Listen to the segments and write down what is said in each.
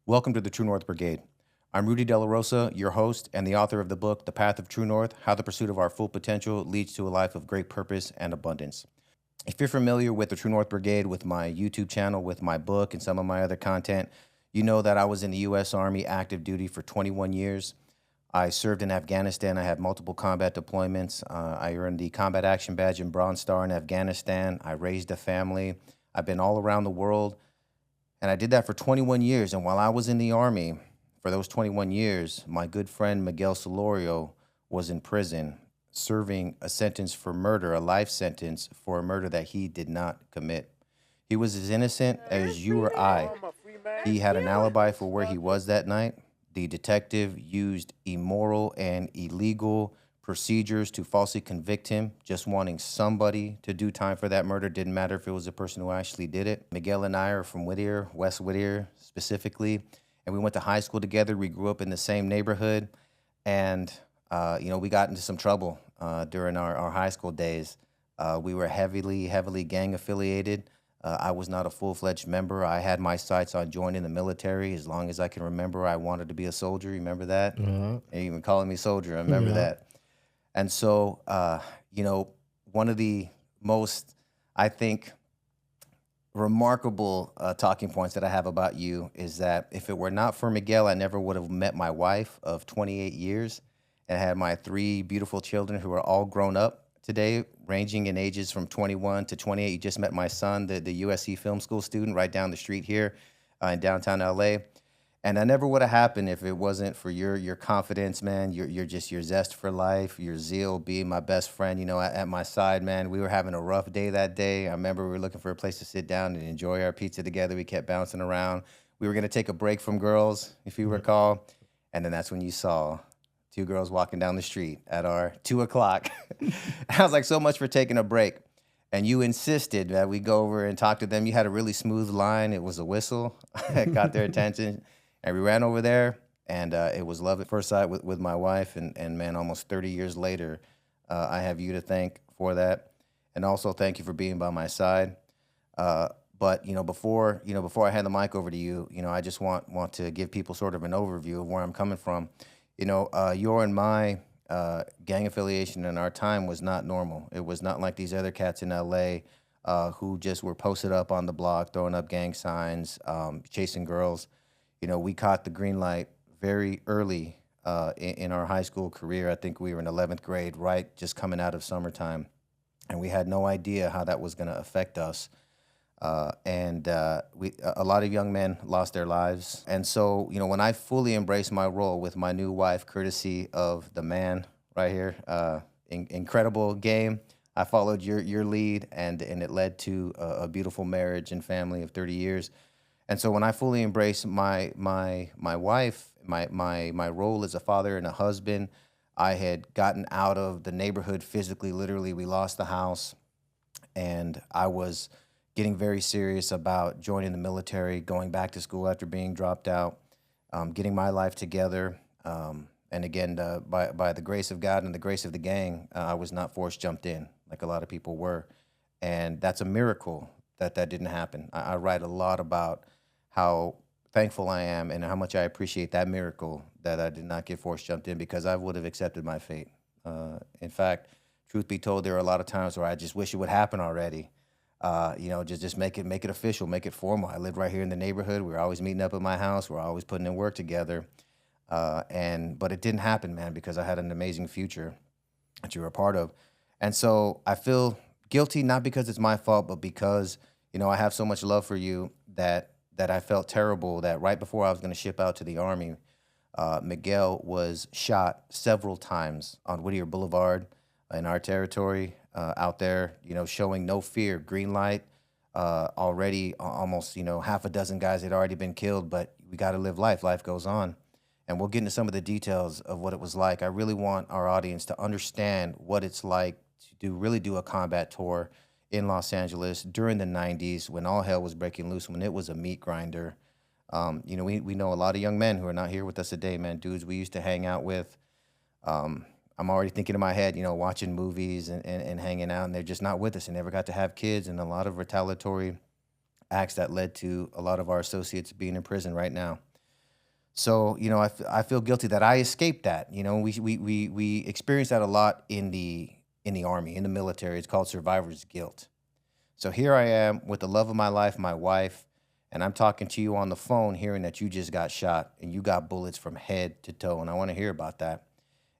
Welcome to the True North Brigade. I'm Rudy De La Rosa, your host and the author of the book, The Path of True North: How the Pursuit of Our Full Potential Leads to a Life of Great Purpose and Abundance. If you're familiar with the True North Brigade, with my YouTube channel, with my book, and some of my other content, you know that I was in the U.S. Army active duty for 21 years. I served in Afghanistan. I had multiple combat deployments. I earned the Combat Action Badge and Bronze Star in Afghanistan. I raised a family. I've been all around the world. And I did that for 21 years. And while I was in the Army, for those 21 years, my good friend Miguel Solorio was in prison serving a sentence for murder, a life sentence for a murder that he did not commit. He was as innocent as you or I. He had an alibi for where he was that night. The detective used immoral and illegal procedures to falsely convict him, just wanting somebody to do time for that murder. Didn't matter if it was the person who actually did it. Miguel and I are from Whittier, West Whittier specifically, and we went to high school together. We grew up in the same neighborhood, and we got into some trouble during our high school days. We were heavily gang affiliated. I was not a full-fledged member. I had my sights on joining the military. As long as I can remember, I wanted to be a soldier. Remember that? And even calling me soldier, I remember that. And so, one of the most, I think, remarkable talking points that I have about you is that if it were not for Miguel, I never would have met my wife of 28 years and had my three beautiful children who are all grown up today, ranging in ages from 21 to 28. You just met my son, the USC Film School student right down the street here in downtown LA. And that never would have happened if it wasn't for your confidence, man, your zest for life, your zeal, being my best friend, at my side, man. We were having a rough day that day. I remember we were looking for a place to sit down and enjoy our pizza together. We kept bouncing around. We were going to take a break from girls, if you recall. And then that's when you saw two girls walking down the street at our 2 o'clock. I was like, so much for taking a break. And you insisted that we go over and talk to them. You had a really smooth line. It was a whistle. It got their attention. And we ran over there, and it was love at first sight with my wife. And man, almost 30 years later, I have you to thank for that. And also thank you for being by my side. But before I hand the mic over to you, I just want to give people sort of an overview of where I'm coming from. Your and my gang affiliation in our time was not normal. It was not like these other cats in LA who just were posted up on the block, throwing up gang signs, chasing girls. We caught the green light very early in our high school career. I think we were in 11th grade, right, just coming out of summertime. And we had no idea how that was going to affect us. A lot of young men lost their lives. And so, when I fully embraced my role with my new wife, courtesy of the man right here, incredible game, I followed your lead, and it led to a beautiful marriage and family of 30 years. And so when I fully embraced my wife, my role as a father and a husband, I had gotten out of the neighborhood physically, literally. We lost the house, and I was getting very serious about joining the military, going back to school after being dropped out, getting my life together. And again, by the grace of God and the grace of the gang, I was not forced jumped in like a lot of people were. And that's a miracle that didn't happen. I write a lot about how thankful I am and how much I appreciate that miracle that I did not get forced jumped in, because I would have accepted my fate. In fact, truth be told, there are a lot of times where I just wish it would happen already. Just make it official, make it formal. I lived right here in the neighborhood. We were always meeting up at my house. We were always putting in work together. But it didn't happen, man, because I had an amazing future that you were a part of. And so I feel guilty, not because it's my fault, but because, I have so much love for you that I felt terrible that right before I was going to ship out to the Army, Miguel was shot several times on Whittier Boulevard in our territory, out there, showing no fear, green light, already almost, half a dozen guys had already been killed, but we got to live life. Life goes on. And we'll get into some of the details of what it was like. I really want our audience to understand what it's like to really do a combat tour in Los Angeles during the 90s, when all hell was breaking loose, when it was a meat grinder. We know a lot of young men who are not here with us today, man, dudes we used to hang out with. I'm already thinking in my head, watching movies and hanging out, and they're just not with us and never got to have kids, and a lot of retaliatory acts that led to a lot of our associates being in prison right now. So, I feel guilty that I escaped that. We experience that a lot in the army, in the military. It's called survivor's guilt. So here I am with the love of my life, my wife, and I'm talking to you on the phone, hearing that you just got shot and you got bullets from head to toe, and I want to hear about that.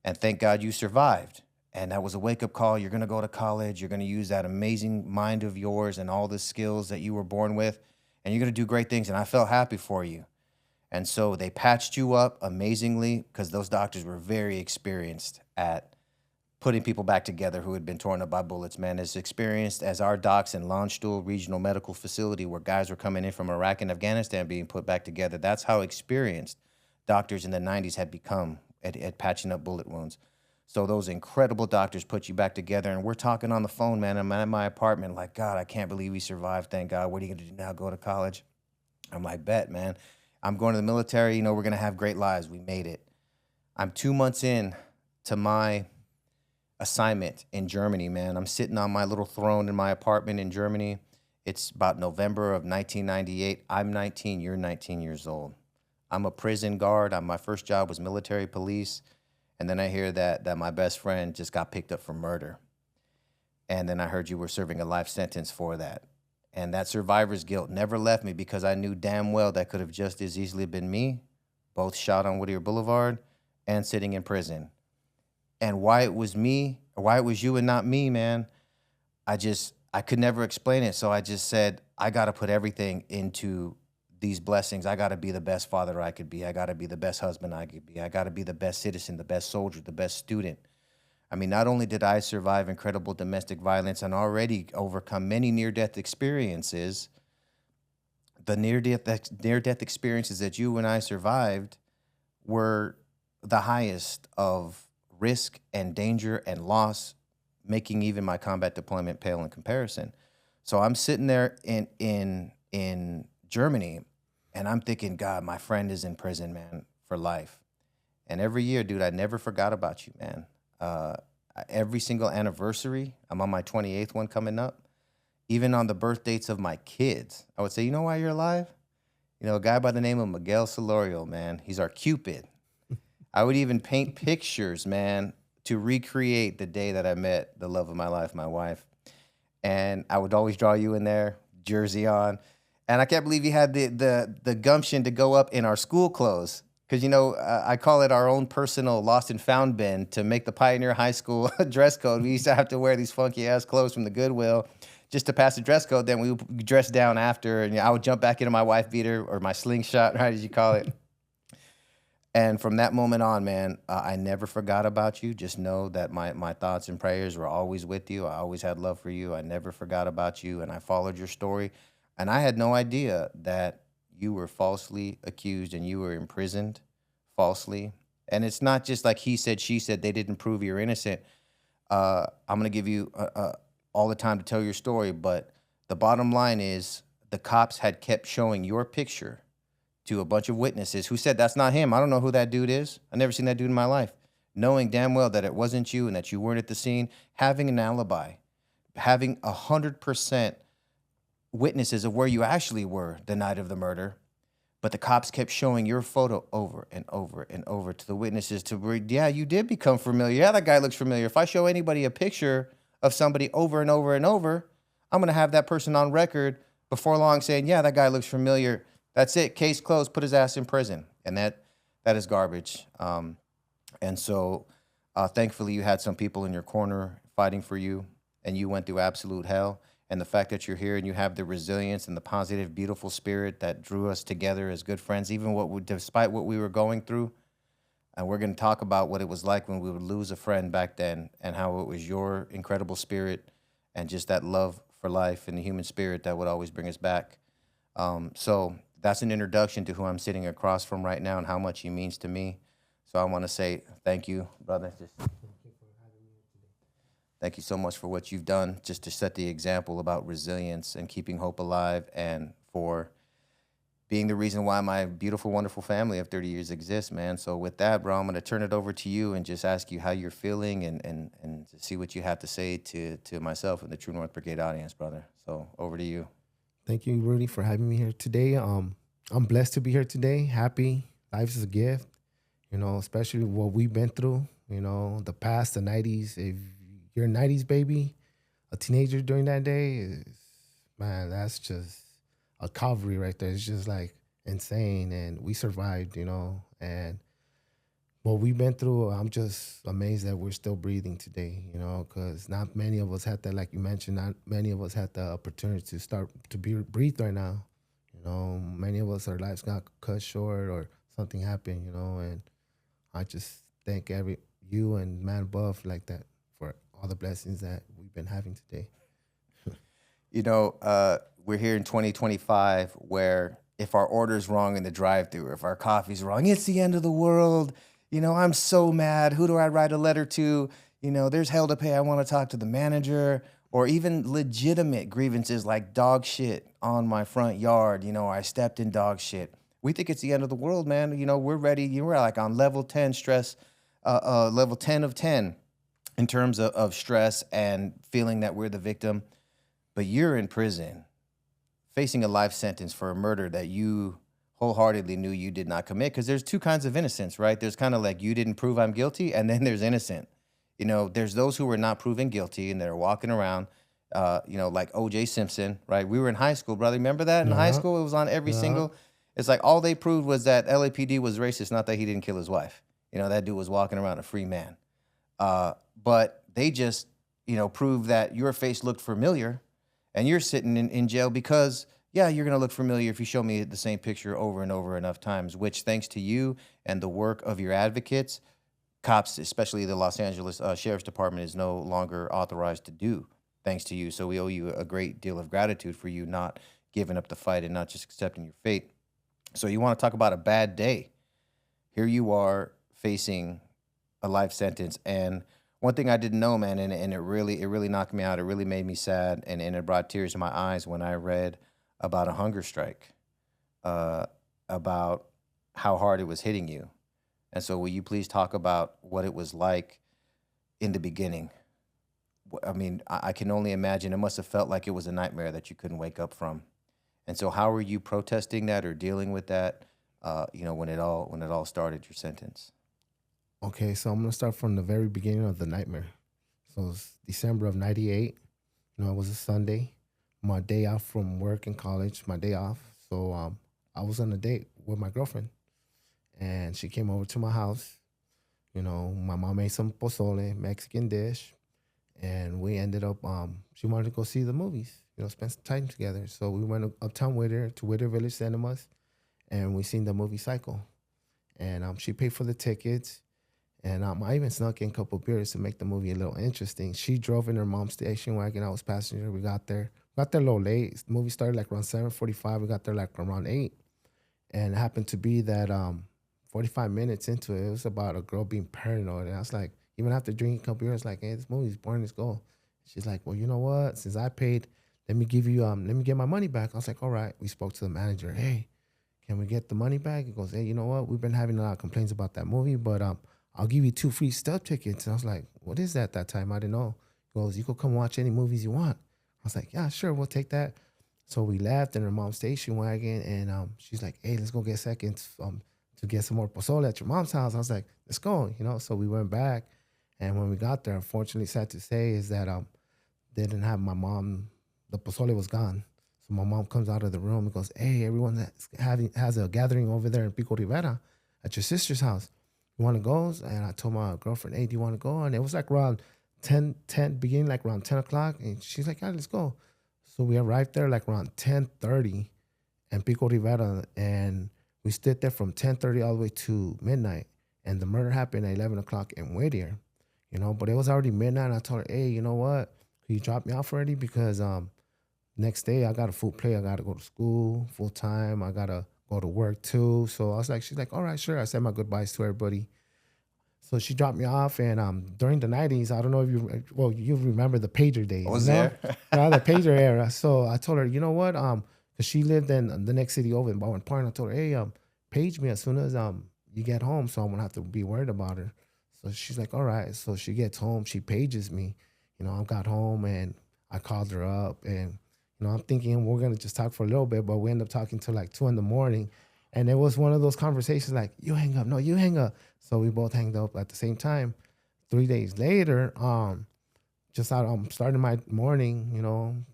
And thank God you survived. And that was a wake up call. You're going to go to college. You're going to use that amazing mind of yours and all the skills that you were born with, and you're going to do great things. And I felt happy for you. And so they patched you up amazingly because those doctors were very experienced at putting people back together who had been torn up by bullets, man. As experienced as our docs in Landstuhl Regional Medical Facility, where guys were coming in from Iraq and Afghanistan being put back together. That's how experienced doctors in the 90s had become at patching up bullet wounds. So those incredible doctors put you back together, and we're talking on the phone, man. I'm at my apartment like, God, I can't believe we survived. Thank God. What are you going to do now? Go to college? I'm like, bet, man. I'm going to the military. We're going to have great lives. We made it. I'm 2 months in to my assignment in Germany, man. I'm sitting on my little throne in my apartment in Germany. It's about November of 1998. I'm 19. You're 19 years old. I'm a prison guard. My first job was military police. And then I hear that my best friend just got picked up for murder. And then I heard you were serving a life sentence for that. And that survivor's guilt never left me because I knew damn well that could have just as easily been me, both shot on Whittier Boulevard and sitting in prison. And why it was me, or why it was you and not me, man, I could never explain it. So I just said, I got to put everything into these blessings. I got to be the best father I could be. I got to be the best husband I could be. I got to be the best citizen, the best soldier, the best student. I mean, not only did I survive incredible domestic violence and already overcome many near-death experiences, the near-death experiences that you and I survived were the highest of risk and danger and loss, making even my combat deployment pale in comparison. So I'm sitting there in Germany, and I'm thinking, God, my friend is in prison, man, for life. And every year, dude, I never forgot about you, man. Every single anniversary, I'm on my 28th one coming up. Even on the birth dates of my kids, I would say, you know why you're alive? A guy by the name of Miguel Solorio, man. He's our Cupid. I would even paint pictures, man, to recreate the day that I met the love of my life, my wife. And I would always draw you in there, jersey on. And I can't believe you had the gumption to go up in our school clothes. Because, I call it our own personal lost and found bin to make the Pioneer High School dress code. We used to have to wear these funky-ass clothes from the Goodwill just to pass the dress code. Then we would dress down after, and I would jump back into my wife beater or my slingshot, right, as you call it. And from that moment on, man, I never forgot about you. Just know that my thoughts and prayers were always with you. I always had love for you. I never forgot about you, and I followed your story. And I had no idea that you were falsely accused and you were imprisoned falsely. And it's not just like he said, she said, they didn't prove you're innocent. I'm going to give you all the time to tell your story, but the bottom line is the cops had kept showing your picture to a bunch of witnesses who said, that's not him. I don't know who that dude is. I've never seen that dude in my life. Knowing damn well that it wasn't you and that you weren't at the scene, having an alibi, having 100% witnesses of where you actually were the night of the murder. But the cops kept showing your photo over and over and over to the witnesses to where, yeah, you did become familiar. Yeah, that guy looks familiar. If I show anybody a picture of somebody over and over and over, I'm going to have that person on record before long saying, yeah, that guy looks familiar. That's it. Case closed. Put his ass in prison. And that is garbage. And so thankfully you had some people in your corner fighting for you, and you went through absolute hell. And the fact that you're here and you have the resilience and the positive, beautiful spirit that drew us together as good friends, even despite what we were going through. And we're going to talk about what it was like when we would lose a friend back then, and how it was your incredible spirit and just that love for life and the human spirit that would always bring us back. So that's an introduction to who I'm sitting across from right now and how much he means to me. So I want to say thank you, brother. Thank you so much for what you've done just to set the example about resilience and keeping hope alive, and for being the reason why my beautiful, wonderful family of 30 years exists, man. So with that, bro, I'm going to turn it over to you and just ask you how you're feeling and to see what you have to say to myself and the True North Brigade audience, brother. So over to you. Thank you, Rudy, for having me here today. I'm blessed to be here today, happy, life is a gift, especially what we've been through, the past, the 90s. If you're a 90s baby, a teenager during that day, man, that's just a cavalry right there. It's just like insane. And we survived, and what we've been through, I'm just amazed that we're still breathing today, because not many of us had that, like you mentioned, not many of us had the opportunity to start to breathe right now. Many of us, our lives got cut short or something happened, and I just thank every you and man above like that for all the blessings that we've been having today. We're here in 2025 where if our order's wrong in the drive-thru, or if our coffee's wrong, it's the end of the world. I'm so mad. Who do I write a letter to? There's hell to pay. I want to talk to the manager. Or even legitimate grievances like dog shit on my front yard. I stepped in dog shit. We think it's the end of the world, man. We're ready. We're like on level 10 stress, level 10 of 10 in terms of stress and feeling that we're the victim. But you're in prison facing a life sentence for a murder that you wholeheartedly knew you did not commit. Because there's two kinds of innocence, right? There's kind of like you didn't prove I'm guilty, and then there's innocent. There's those who were not proven guilty and they're walking around, like O.J. Simpson, right? We were in high school, brother. Remember that in high Yeah, school? It was on every yeah. single. It's like all they proved was that LAPD was racist, not that he didn't kill his wife. That dude was walking around a free man. But they just, proved that your face looked familiar and you're sitting in jail because, yeah, you're going to look familiar if you show me the same picture over and over enough times, which thanks to you and the work of your advocates, cops, especially the Los Angeles Sheriff's Department, is no longer authorized to do, thanks to you. So we owe you a great deal of gratitude for you not giving up the fight and not just accepting your fate. So you want to talk about a bad day. Here you are facing a life sentence. And one thing I didn't know, man, and it really knocked me out. It really made me sad, and it brought tears to my eyes when I read about a hunger strike, uh, about how hard it was hitting you. And so will you please talk about what it was like in the beginning? I mean, I can only imagine it must have felt like it was a nightmare that you couldn't wake up from. And so how were you protesting that or dealing with that, when it all started, your sentence? Okay, so I'm gonna start from the very beginning of the nightmare. So it's December of '98. It was a Sunday, my day off from work and college, my day off. So I was on a date with my girlfriend, and she came over to my house. My mom made some pozole, Mexican dish, and we ended up. She wanted to go see the movies. Spend some time together. So we went uptown Whittier to Whittier Village Cinemas, and we seen the movie Cycle. And she paid for the tickets. And I even snuck in a couple of beers to make the movie a little interesting. She drove in her mom's station wagon. I was passenger. We got there a little late. The movie started like around 7:45. We got there like around 8. And it happened to be that 45 minutes into it, it was about a girl being paranoid. And I was like, even after drinking a couple beers, like, hey, this movie's boring, let's go. She's like, well, you know what? Since I paid, let me get my money back. I was like, all right. We spoke to the manager. Hey, can we get the money back? He goes, hey, you know what? We've been having a lot of complaints about that movie, but I'll give you 2 free stub tickets. And I was like, what is that time? I didn't know. He goes, you could come watch any movies you want. I was like, yeah, sure, we'll take that. So we left in her mom's station wagon, and she's like, hey, let's go get seconds to get some more pozole at your mom's house. I was like, let's go, So we went back, and when we got there, unfortunately, sad to say, is that they didn't have my mom. The pozole was gone. So my mom comes out of the room and goes, hey, everyone that's has a gathering over there in Pico Rivera at your sister's house. You want to go? And I told my girlfriend, hey, do you want to go? And it was like around 10, beginning like around 10 o'clock. And she's like, yeah, let's go. So we arrived there like around 10:30 in Pico Rivera. And we stayed there from 10:30 all the way to midnight. And the murder happened at 11 o'clock in Whittier, but it was already midnight. And I told her, hey, you know what? Can you drop me off already? Because next day I got a full play. I got to go to school full time. I got to go to work too. So I was like, she's like, all right, sure. I said my goodbyes to everybody. So she dropped me off, and during the '90s, I don't know if you remember the pager I days, was there. yeah, the pager era. So I told her, you know what, because she lived in the next city over in Baldwin Park. And I told her, hey, page me as soon as you get home, so I won't have to be worried about her. So she's like, all right. So she gets home, she pages me. I got home and I called her up, and I'm thinking we're gonna just talk for a little bit, but we end up talking till like 2 in the morning. And it was one of those conversations like, you hang up, no, you hang up. So we both hanged up at the same time. 3 days later, just out, I'm starting my morning,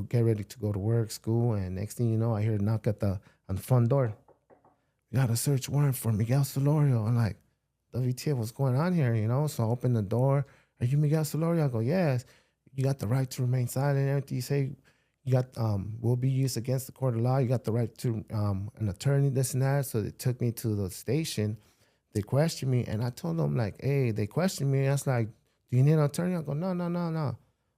get ready to go to work, school, and next thing you know, I hear a knock on the front door. We got a search warrant for Miguel Solorio. I'm like, WTF, what's going on here? So I open the door. Are you Miguel Solorio? I go, yes. You got the right to remain silent and everything. You say you got will be used against the court of law. You got the right to an attorney, this and that. So they took me to the station. They questioned me, and I told them like, hey, they questioned me. I was like, do you need an attorney? I go, no, no, no, no.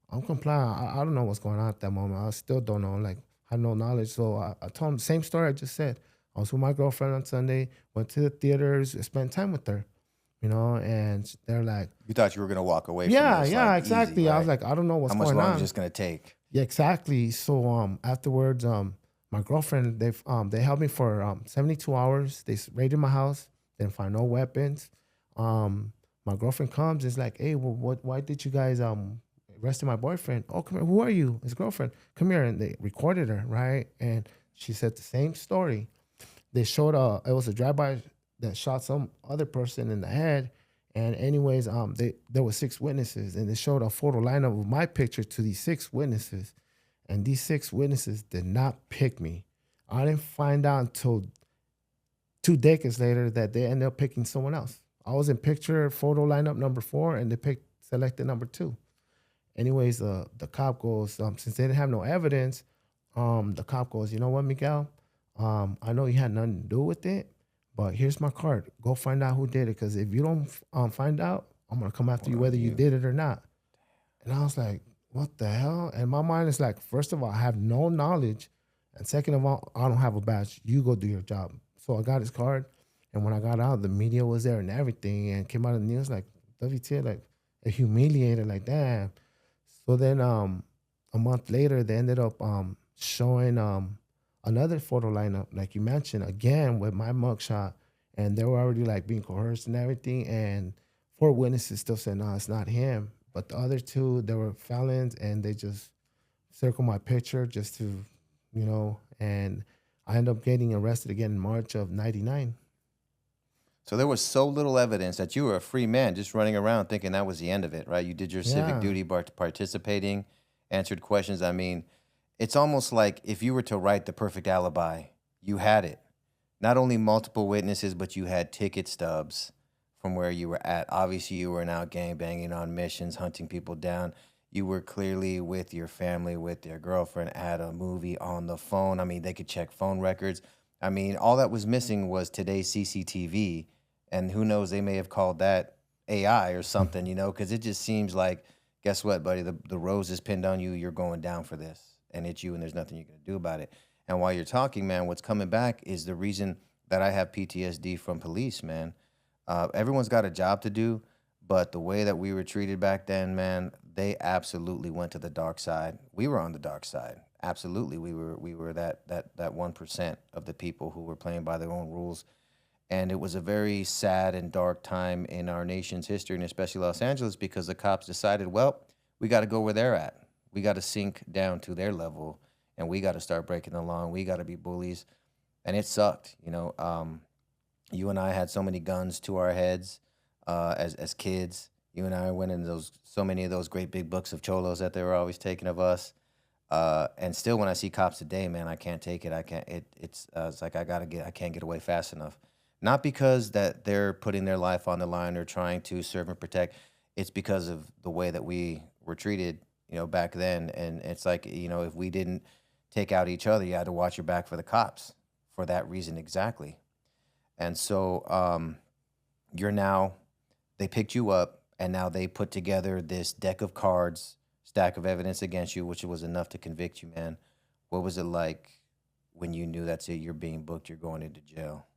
I'm compliant. I don't know what's going on at that moment. I still don't know. Like, I have no knowledge. So I told them the same story I just said. I was with my girlfriend on Sunday, went to the theaters, spent time with her, and they're like, You thought you were gonna walk away from yeah, this yeah, like exactly. easy, I was right? like, I don't know How what's much going longer is on. this gonna take? Yeah, exactly. So afterwards, my girlfriend they held me for 72 hours. They raided my house, didn't find no weapons. My girlfriend comes, is like, hey, well, why did you guys arrested my boyfriend? Oh, come here. Who are you? His girlfriend. Come here. And they recorded her, right? And she said the same story. They showed it was a drive-by that shot some other person in the head. And anyways, there were 6 witnesses, and they showed a photo lineup of my picture to these 6 witnesses, and these 6 witnesses did not pick me. I didn't find out until 2 decades later that they ended up picking someone else. I was in picture photo lineup number 4, and they selected number 2. Anyways, the cop goes, since they didn't have no evidence, the cop goes, you know what, Miguel? I know you had nothing to do with it, but here's my card. Go find out who did it, because if you don't find out, I'm gonna come after you whether you did it or not. And I was like, what the hell? And my mind is like, first of all, I have no knowledge, and second of all, I don't have a badge. You go do your job. So I got his card, and when I got out, the media was there and everything, and came out of the news like WT, like humiliated, like damn. So then a month later, they ended up showing another photo lineup, like you mentioned, again with my mugshot. And they were already like being coerced and everything. And 4 witnesses still said, no, it's not him. But the other 2, they were felons, and they just circled my picture just to, and I ended up getting arrested again in March of 99. So there was so little evidence that you were a free man just running around thinking that was the end of it, right? You did your civic Yeah. duty by participating, answered questions. I mean, it's almost like if you were to write the perfect alibi, you had it. Not only multiple witnesses, but you had ticket stubs from where you were at. Obviously, you were out gangbanging on missions, hunting people down. You were clearly with your family, with your girlfriend at a movie on the phone. I mean, they could check phone records. I mean, all that was missing was today's CCTV. And who knows, they may have called that AI or something, because it just seems like, guess what, buddy? The rose is pinned on you. You're going down for this. And it's you, and there's nothing you can do about it. And while you're talking, man, what's coming back is the reason that I have PTSD from police, man. Everyone's got a job to do, but the way that we were treated back then, man, they absolutely went to the dark side. We were on the dark side. Absolutely, we were that 1% of the people who were playing by their own rules. And it was a very sad and dark time in our nation's history, and especially Los Angeles, because the cops decided, well, we got to go where they're at. We got to sink down to their level, and we got to start breaking the law. And we got to be bullies, and it sucked. You and I had so many guns to our heads as kids. You and I went in so many of those great big books of cholos that they were always taking of us. And still, when I see cops today, man, I can't take it. I can't. It's like I can't get away fast enough. Not because that they're putting their life on the line or trying to serve and protect. It's because of the way that we were treated, back then. And it's like, if we didn't take out each other, you had to watch your back for the cops for that reason exactly. And so they picked you up, and now they put together this deck of cards, stack of evidence against you, which was enough to convict you, man. What was it like when you knew that's it, you're being booked, you're going into jail?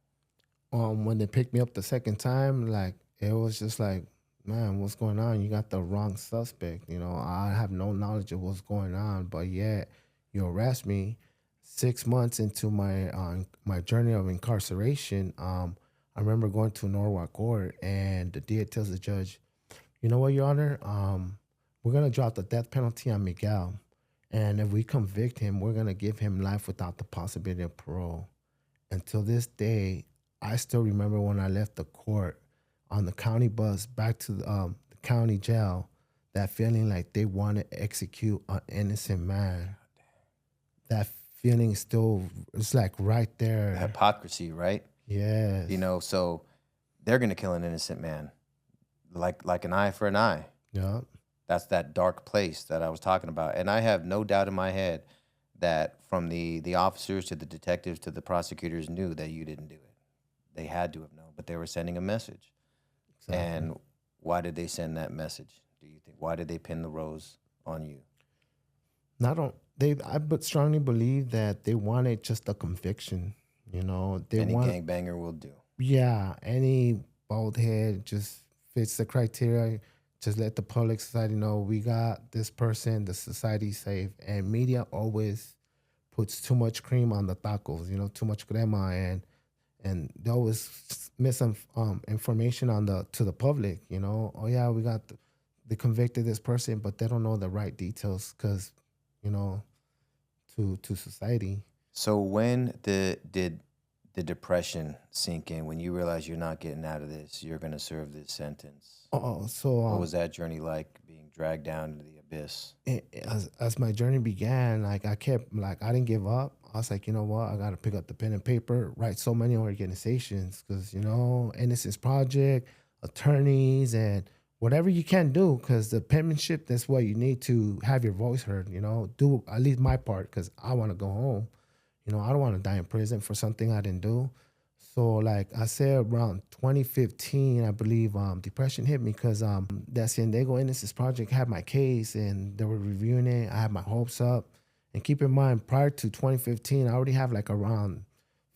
When they picked me up the second time, like it was just like, man, what's going on? You got the wrong suspect. I have no knowledge of what's going on, but yet you arrest me. 6 months into my journey of incarceration, I remember going to Norwalk Court, and the DA tells the judge, you know what, Your Honor, we're gonna drop the death penalty on Miguel, and if we convict him, we're gonna give him life without the possibility of parole. Until this day, I still remember when I left the court on the county bus back to the county jail, that feeling like they want to execute an innocent man. That feeling still, it's like right The there. hypocrisy, right? Yes. So they're gonna kill an innocent man, like an eye for an eye. Yeah. That's that dark place that I was talking about. And I have no doubt in my head that from the officers to the detectives to the prosecutors knew that you didn't do it. They had to have known, but they were sending a message. Exactly. And why did they send that message? Do you think? Why did they pin the rose on you? Not on they. I but strongly believe that they wanted just a conviction. You know, they Any want. gangbanger will do. Yeah, any bald head just fits the criteria. Just let the public society know we got this person. The society's safe, and media always puts too much cream on the tacos. You know, too much crema, and they always miss some information on the to the public. You know, oh yeah, we got they convicted this person, but they don't know the right details because, you know, to society. So when did the depression sink in? When you realize you're not getting out of this, you're gonna serve this sentence. Oh, so What was that journey like, being dragged down into the abyss? as my journey began, like I kept like I didn't give up. I was like, you know what, I got to pick up the pen and paper, write so many organizations because you know Innocence Project, attorneys, and whatever you can do because the penmanship that's what you need to have your voice heard. You know, do at least my part because I want to go home. You know, I don't want to die in prison for something I didn't do. So like I said, around 2015, I believe depression hit me because that San Diego Innocence Project had my case and they were reviewing it. I had my hopes up. And keep in mind, prior to 2015, I already have like around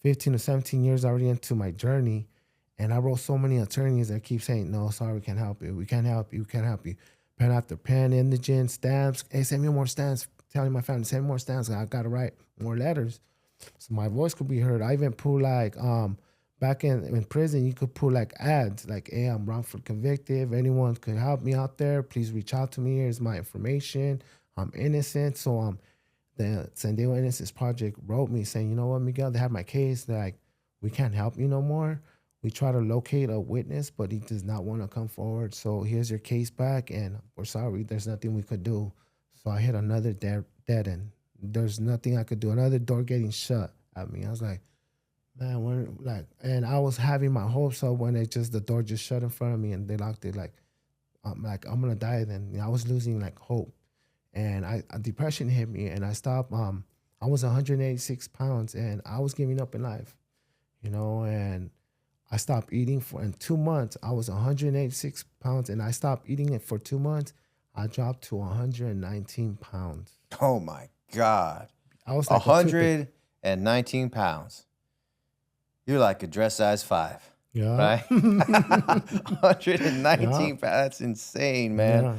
15 to 17 years already into my journey. And I wrote so many attorneys that keep saying, no, sorry, we can't help you. We can't help you. We can't help you. Pen after pen, indigent, stamps. Hey, send me more stamps. Telling my family, send me more stamps. I got to write more letters so my voice could be heard. I even put like back in prison, you could put like ads like, hey, I'm wrongful convicted. If anyone could help me out there, please reach out to me. Here's my information. I'm innocent. So the San Diego Innocence Project wrote me saying, you know what, Miguel, they have my case. They're like, we can't help you no more. We try to locate a witness, but he does not want to come forward. So here's your case back, and we're sorry. There's nothing we could do. So I hit another dead end. There's nothing I could do. Another door getting shut at me. I was like, man, when like, and I was having my hopes up when the door just shut in front of me and they locked it. I'm gonna die then. You know, I was losing like hope, and depression hit me, and I stopped. I was 186 pounds, and I was giving up in life, you know, and I stopped eating for in 2 months. I was 186 pounds, and I stopped eating it for 2 months. I dropped to 119 pounds. Oh my God. I was like a toothpick. 119 pounds. You're like a dress size 5, Yeah. right? 119 Yeah. pounds. That's insane, man. Yeah.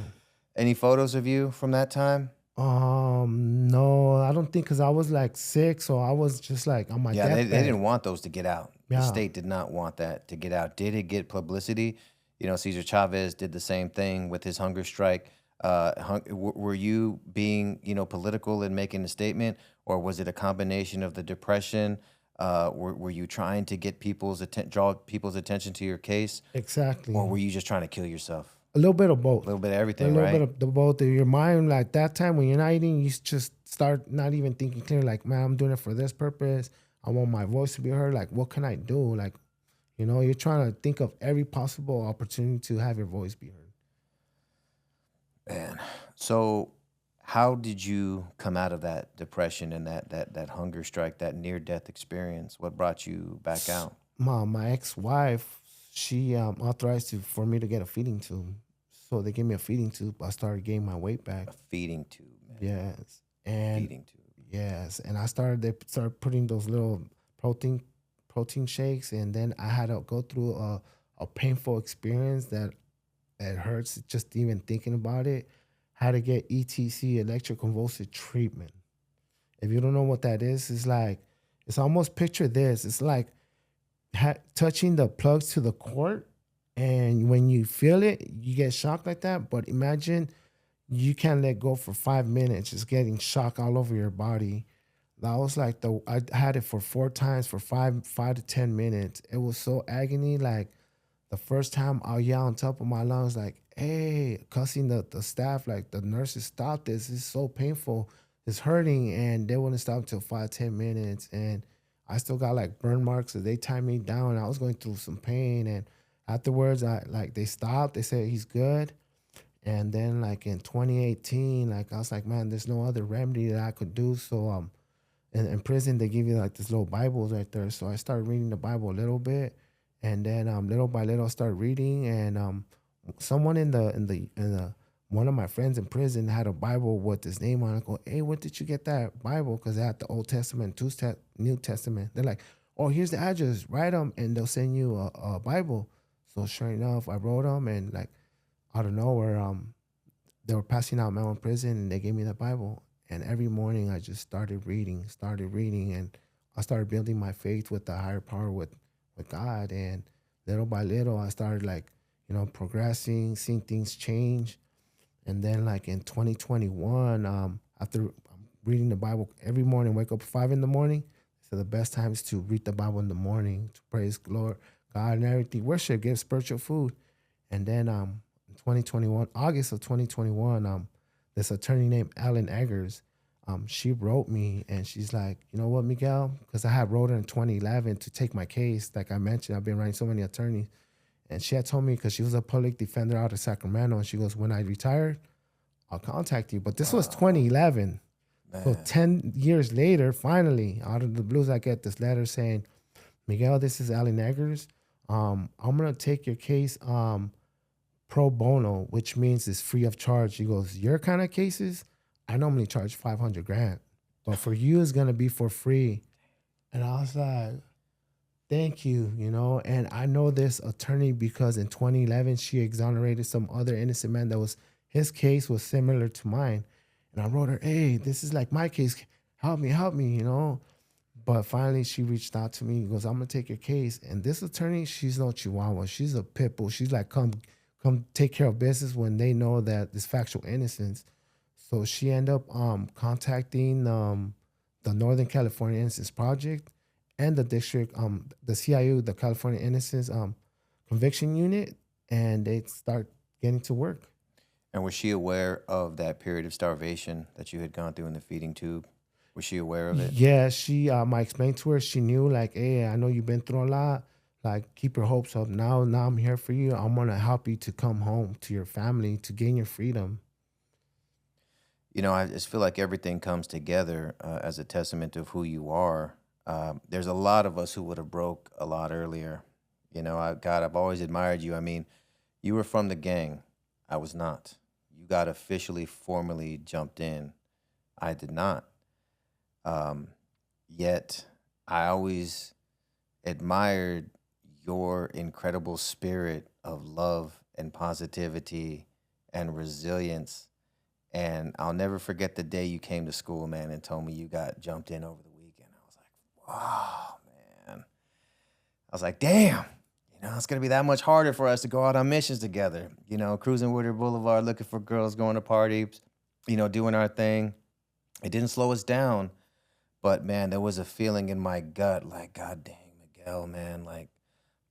Any photos of you from that time? No, I don't think because I was like sick, so I was just like on my Yeah, they deathbed. didn't want those to get out. The Yeah. state did not want that to get out. Did it get publicity? You know, Cesar Chavez did the same thing with his hunger strike. Were you being, political and making a statement, or was it a combination of the depression? Were you trying to get draw people's attention to your case, Exactly. or were you just trying to kill yourself? A little bit of both. A little bit of A everything, little right? bit of the both. Your mind, like that time when you're not eating, you just start not even thinking clear. Like, man, I'm doing it for this purpose. I want my voice to be heard. Like, what can I do? Like, you know, you're trying to think of every possible opportunity to have your voice be heard. Man, so how did you come out of that depression and that hunger strike, that near death experience? What brought you back out? My ex-wife, she authorized for me to get a feeding tube. So they gave me a feeding tube. I started gaining my weight back. A feeding tube, man. Yes. And Feeding tube. yes. And they started putting those little protein shakes, and then I had to go through a painful experience that it hurts just even thinking about it. Had to get ETC, electroconvulsive treatment. If you don't know what that is, it's almost picture this. It's like touching the plugs to the cord, and when you feel it, you get shocked like that. But imagine you can't let go for 5 minutes, just getting shock all over your body. That was like I had it for 4 times for 5 to 10 minutes. It was so agony. Like the first time I'll yell on top of my lungs, like, hey, cussing the staff, like the nurses, stop this. It's so painful. It's hurting. And they wouldn't stop until 5, 10 minutes. And I still got like burn marks. So they tied me down. I was going through some pain. And afterwards, they stopped. They said he's good. And then like in 2018, like I was like, man, there's no other remedy that I could do. So in prison they give you like this little Bibles right there. So I started reading the Bible a little bit, and then little by little I started reading. And someone in the one of my friends in prison had a Bible with his name on it. I go, hey, where did you get that Bible? Because they had the Old Testament, New Testament. They're like, oh, here's the address. Write them, and they'll send you a Bible. So sure enough, I wrote them, and like out of nowhere, they were passing out mail in prison, and they gave me the Bible. And every morning I just started reading, and I started building my faith with the higher power, with God. And little by little I started like, progressing, seeing things change. And then like in 2021, after reading the Bible every morning, wake up at 5 in the morning. So the best time is to read the Bible in the morning, to praise Lord God and everything, worship, give spiritual food. And then in 2021, August of 2021, this attorney named Ellen Eggers, she wrote me, and she's like, you know what, Miguel? Because I had wrote her in 2011 to take my case. Like I mentioned, I've been writing so many attorneys. And she had told me, because she was a public defender out of Sacramento, and she goes, when I retired, I'll contact you. But this was 2011. So Man. 10 years later, finally, out of the blues, I get this letter saying, Miguel, this is Ellen Eggers. I'm going to take your case pro bono, which means it's free of charge. She goes, your kind of cases, I normally charge 500 grand, but for you, it's going to be for free. And I was like, thank you, And I know this attorney because in 2011, she exonerated some other innocent man his case was similar to mine. And I wrote her, hey, this is like my case. Help me. But finally, she reached out to me. He goes, I'm going to take your case. And this attorney, she's no chihuahua. She's a pit bull. She's like, come take care of business when they know that it's factual innocence. So she ended up contacting the Northern California Innocence Project and the district, the CIU, the California Innocence Conviction Unit, and they start getting to work. And was she aware of that period of starvation that you had gone through in the feeding tube? Was she aware of it? Yeah, I explained to her. She knew, like, hey, I know you've been through a lot. Like, keep your hopes up. Now I'm here for you. I'm gonna help you to come home to your family, to gain your freedom. I just feel like everything comes together as a testament of who you are. There's a lot of us who would have broke a lot earlier. I've always admired you. I mean, you were from the gang. I was not. You got officially, formally jumped in. I did not. Yet I always admired your incredible spirit of love and positivity and resilience. And I'll never forget the day you came to school, man, and told me you got jumped in over the weekend. I was like, wow, man. I was like, damn, it's going to be that much harder for us to go out on missions together. Cruising Whittier Boulevard, looking for girls, going to parties, doing our thing. It didn't slow us down. But, man, there was a feeling in my gut like, God dang, Miguel, man, like,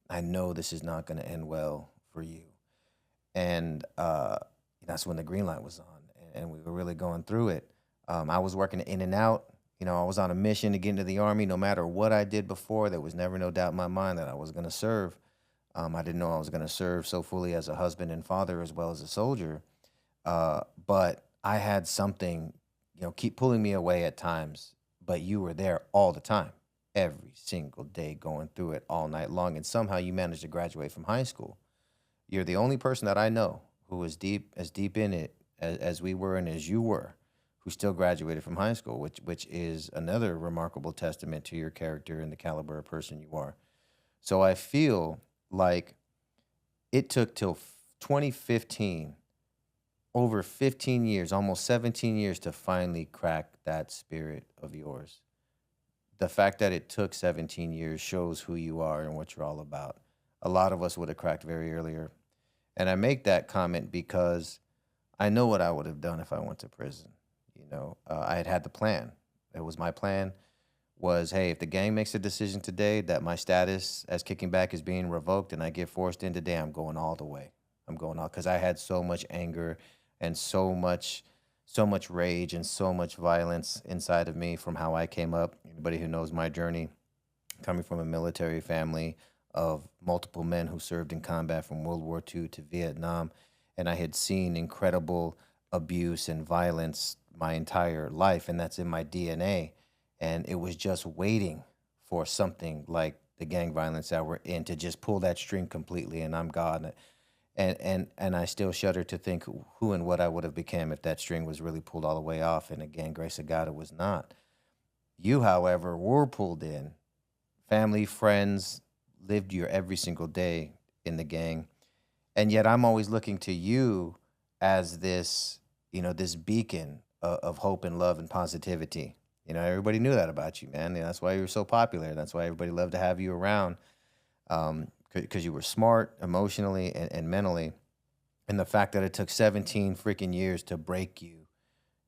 I know this is not going to end well for you. And that's when the green light was on, and we were really going through it. I was working in and out. I was on a mission to get into the Army. No matter what I did before, there was never no doubt in my mind that I was going to serve. I didn't know I was going to serve so fully as a husband and father as well as a soldier. But I had something, keep pulling me away at times. But you were there all the time, every single day, going through it all night long. And somehow you managed to graduate from high school. You're the only person that I know who was as deep in it as we were and as you were, who still graduated from high school, which is another remarkable testament to your character and the caliber of person you are. So I feel like it took till 2015, over 15 years, almost 17 years, to finally crack that spirit of yours. The fact that it took 17 years shows who you are and what you're all about. A lot of us would have cracked very earlier. And I make that comment because I know what I would have done if I went to prison. I had the plan. It was my plan was, hey, if the gang makes a decision today that my status as kicking back is being revoked and I get forced in today, I'm going all the way. I'm going all because I had so much anger and so much rage and so much violence inside of me from how I came up. Anybody who knows my journey, coming from a military family of multiple men who served in combat from World War II to Vietnam, and I had seen incredible abuse and violence my entire life, and that's in my DNA. And it was just waiting for something like the gang violence that we're in to just pull that string completely, and I'm gone. And I still shudder to think who and what I would have become if that string was really pulled all the way off. And again, grace of God, it was not. You, however, were pulled in. Family, friends, lived your every single day in the gang. And yet I'm always looking to you as this, this beacon of hope and love and positivity. Everybody knew that about you, man. That's why you were so popular. That's why everybody loved to have you around, because you were smart emotionally and mentally. And the fact that it took 17 freaking years to break you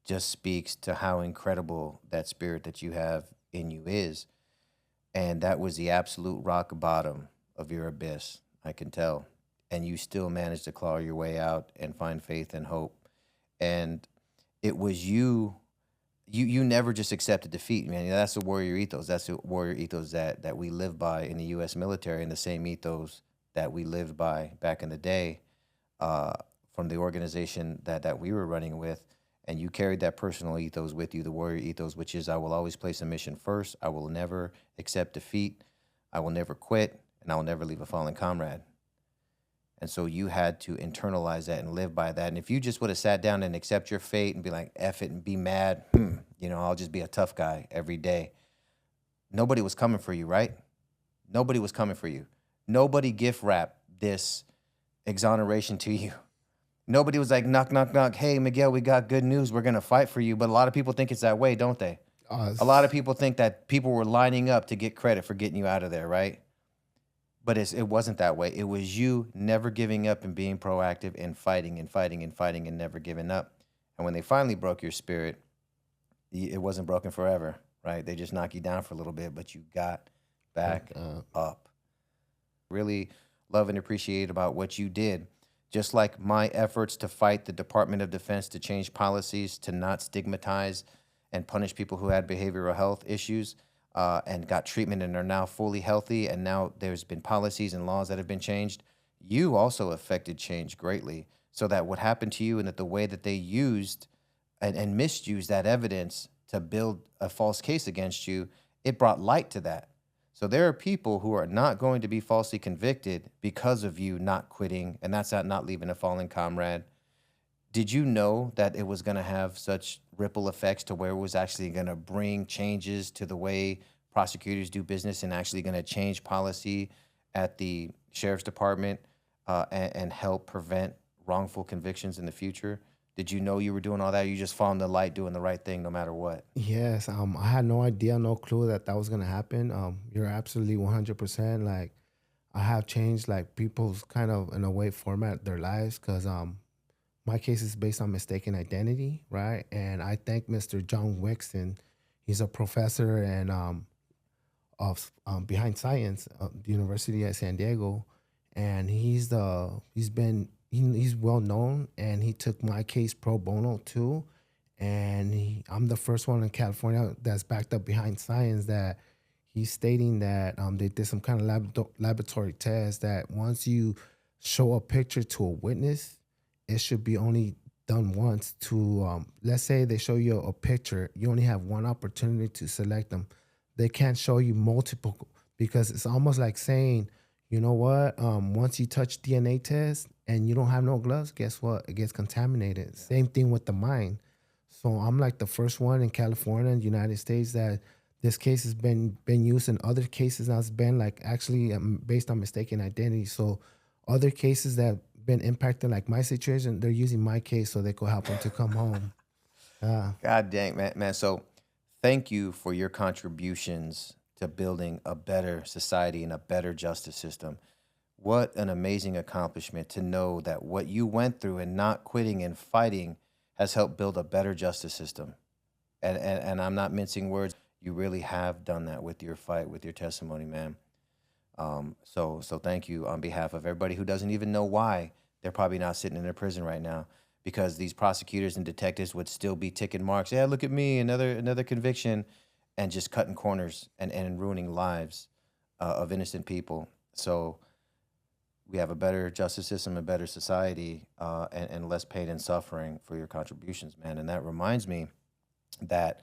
just speaks to how incredible that spirit that you have in you is. And that was the absolute rock bottom of your abyss, I can tell. And you still managed to claw your way out and find faith and hope. And it was you never just accepted defeat, man. That's the warrior ethos. That's the warrior ethos that we live by in the U.S. military, and the same ethos that we lived by back in the day, from the organization that we were running with. And you carried that personal ethos with you, the warrior ethos, which is I will always place a mission first. I will never accept defeat. I will never quit, and I will never leave a fallen comrade. And so you had to internalize that and live by that. And if you just would have sat down and accept your fate and be like, F it and be mad, I'll just be a tough guy every day. Nobody was coming for you, right? Nobody was coming for you. Nobody gift wrapped this exoneration to you. Nobody was like, knock, knock, knock. Hey, Miguel, we got good news. We're going to fight for you. But a lot of people think it's that way, don't they? A lot of people think that people were lining up to get credit for getting you out of there, right? But it wasn't that way. It was you never giving up and being proactive and fighting and fighting and fighting and never giving up. And when they finally broke your spirit, it wasn't broken forever, right? They just knocked you down for a little bit, but you got back up. Really love and appreciate about what you did. Just like my efforts to fight the Department of Defense to change policies to not stigmatize and punish people who had behavioral health issues, and got treatment and are now fully healthy, and now there's been policies and laws that have been changed, you also affected change greatly, so that what happened to you and that the way that they used and misused that evidence to build a false case against you, it brought light to that. So there are people who are not going to be falsely convicted because of you not quitting, and that's not leaving a fallen comrade. Did you know that it was going to have such ripple effects to where it was actually going to bring changes to the way prosecutors do business and actually going to change policy at the sheriff's department, and help prevent wrongful convictions in the future? Did you know you were doing all that? You just found the light, doing the right thing no matter what? Yes, I had no idea, no clue that was gonna happen. You're absolutely 100%. Like, I have changed like people's kind of in a way format their lives, because my case is based on mistaken identity, right? And I thank Mr. John Wexton. He's a professor and of behind science at the University of San Diego, and he's well known, and he took my case pro bono too. And I'm the first one in California that's backed up behind science, that he's stating that they did some kind of laboratory test that once you show a picture to a witness, it should be only done once. To let's say they show you a picture, you only have one opportunity to select them. They can't show you multiple, because it's almost like saying, you know what, once you touch DNA test and you don't have no gloves, guess what? It gets contaminated. Yeah. Same thing with the mine. So I'm like the first one in California and the United States that this case has been used in other cases. That's been like actually based on mistaken identity. So other cases that been impacted, like my situation, they're using my case so they could help them to come home. God dang, man. So thank you for your contributions to building a better society and a better justice system. What an amazing accomplishment to know that what you went through and not quitting and fighting has helped build a better justice system. And I'm not mincing words. You really have done that with your fight, with your testimony, man. So thank you on behalf of everybody who doesn't even know why they're probably not sitting in a prison right now, because these prosecutors and detectives would still be ticking marks. Yeah, look at me, another conviction, and just cutting corners and ruining lives of innocent people. So we have a better justice system, a better society, and less pain and suffering for your contributions, man. And that reminds me that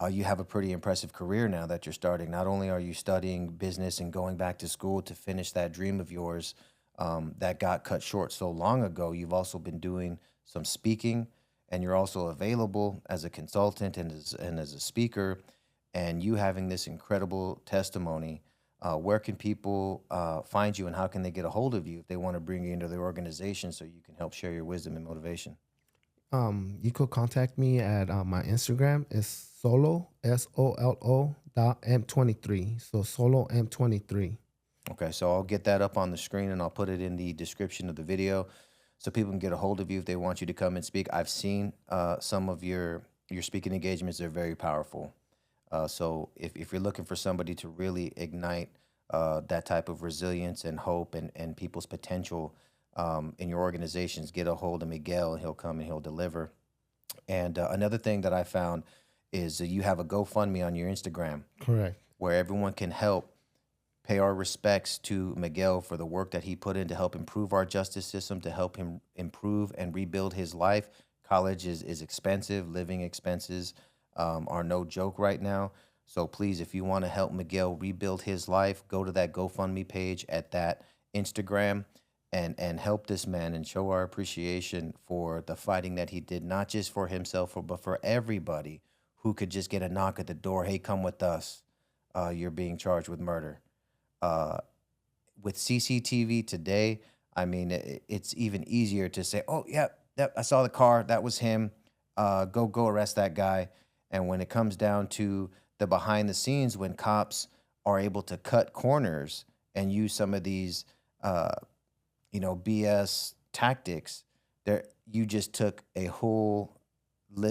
you have a pretty impressive career now that you're starting. Not only are you studying business and going back to school to finish that dream of yours that got cut short so long ago, you've also been doing some speaking, and you're also available as a consultant and as a speaker. And you having this incredible testimony, where can people find you, and how can they get a hold of you if they want to bring you into their organization so you can help share your wisdom and motivation? You could contact me at my Instagram. It's solo SOLO .m23. So solo M23. Okay, so I'll get that up on the screen and I'll put it in the description of the video so people can get a hold of you if they want you to come and speak. I've seen some of your speaking engagements. They're very powerful. So if you're looking for somebody to really ignite that type of resilience and hope and people's potential in your organizations, get a hold of Miguel and he'll come and he'll deliver. And another thing that I found is you have a GoFundMe on your Instagram Correct. where everyone can help pay our respects to Miguel for the work that he put in to help improve our justice system, to help him improve and rebuild his life. College is expensive. Living expenses are no joke right now. So please, if you want to help Miguel rebuild his life, go to that GoFundMe page at that Instagram and help this man and show our appreciation for the fighting that he did, not just for himself, but for everybody who could just get a knock at the door. Hey, come with us. You're being charged with murder. Uh, with CCTV today, I mean, it's even easier to say, "Oh, yeah, I saw the car. That was him. Go arrest that guy." And when it comes down to the behind the scenes, when cops are able to cut corners and use some of these, BS tactics, there you just took a whole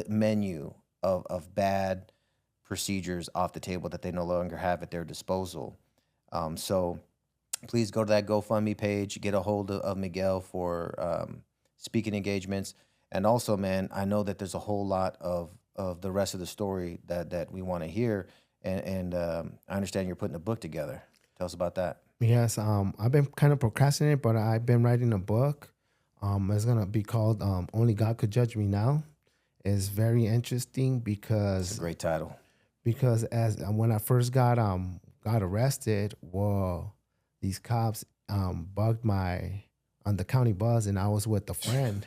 menu of bad procedures off the table that they no longer have at their disposal. So please go to that GoFundMe page, get a hold of Miguel for speaking engagements. And also, man, I know that there's a whole lot of the rest of the story that we want to hear. And I understand you're putting a book together. Tell us about that. Yes, I've been kind of procrastinating, but I've been writing a book. It's gonna be called "Only God Could Judge Me Now." It's very interesting It's a great title. because as when I first got arrested, well, these cops bugged my on the county bus, and I was with a friend,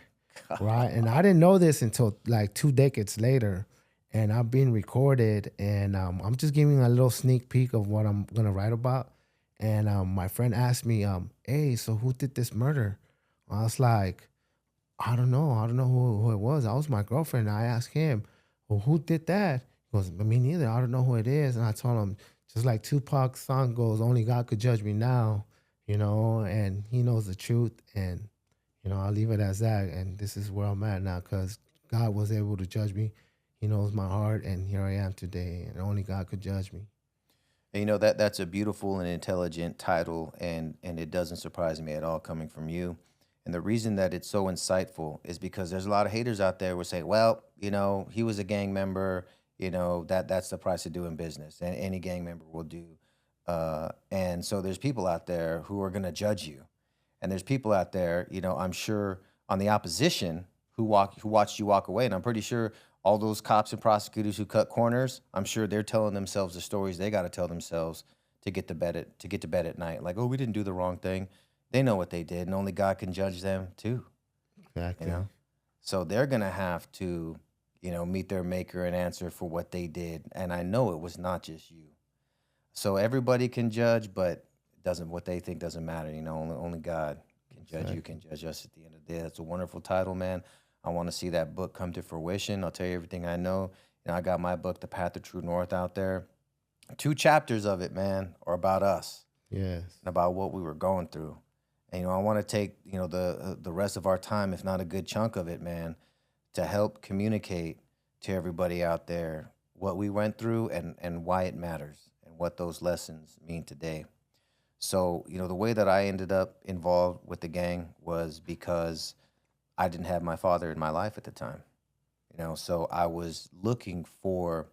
right? And I didn't know this until like 2 decades later, and I've been recorded, and I'm just giving a little sneak peek of what I'm gonna write about. And my friend asked me, "Hey, so who did this murder?" I was like, "I don't know. I don't know who it was. I was my girlfriend." I asked him, "Well, who did that?" He goes, "Me neither. I don't know who it is." And I told him, just like Tupac's song goes, "Only God could judge me now," and he knows the truth. And, I'll leave it as that. And this is where I'm at now because God was able to judge me. He knows my heart. And here I am today. And only God could judge me. And that's a beautiful and intelligent title, and it doesn't surprise me at all coming from you. And the reason that it's so insightful is because there's a lot of haters out there who say, well, he was a gang member, that's the price of doing business, and any gang member will do. And so there's people out there who are going to judge you, and there's people out there, I'm sure on the opposition who watched you walk away, and I'm pretty sure all those cops and prosecutors who cut corners, I'm sure they're telling themselves the stories they got to tell themselves to get to bed at night. Like, oh, we didn't do the wrong thing. They know what they did, and only God can judge them too. Exactly. So they're gonna have to, meet their maker and answer for what they did. And I know it was not just you. So everybody can judge, but what they think doesn't matter. Only God can judge. Exactly. You can judge us at the end of the day. That's a wonderful title, man. I want to see that book come to fruition. I'll tell you everything I know. I got my book, The Path to True North, out there. 2 chapters of it, man, are about us. Yes. And about what we were going through. And, I want to take, the rest of our time, if not a good chunk of it, man, to help communicate to everybody out there what we went through and why it matters and what those lessons mean today. So, the way that I ended up involved with the gang was because I didn't have my father in my life at the time. So I was looking for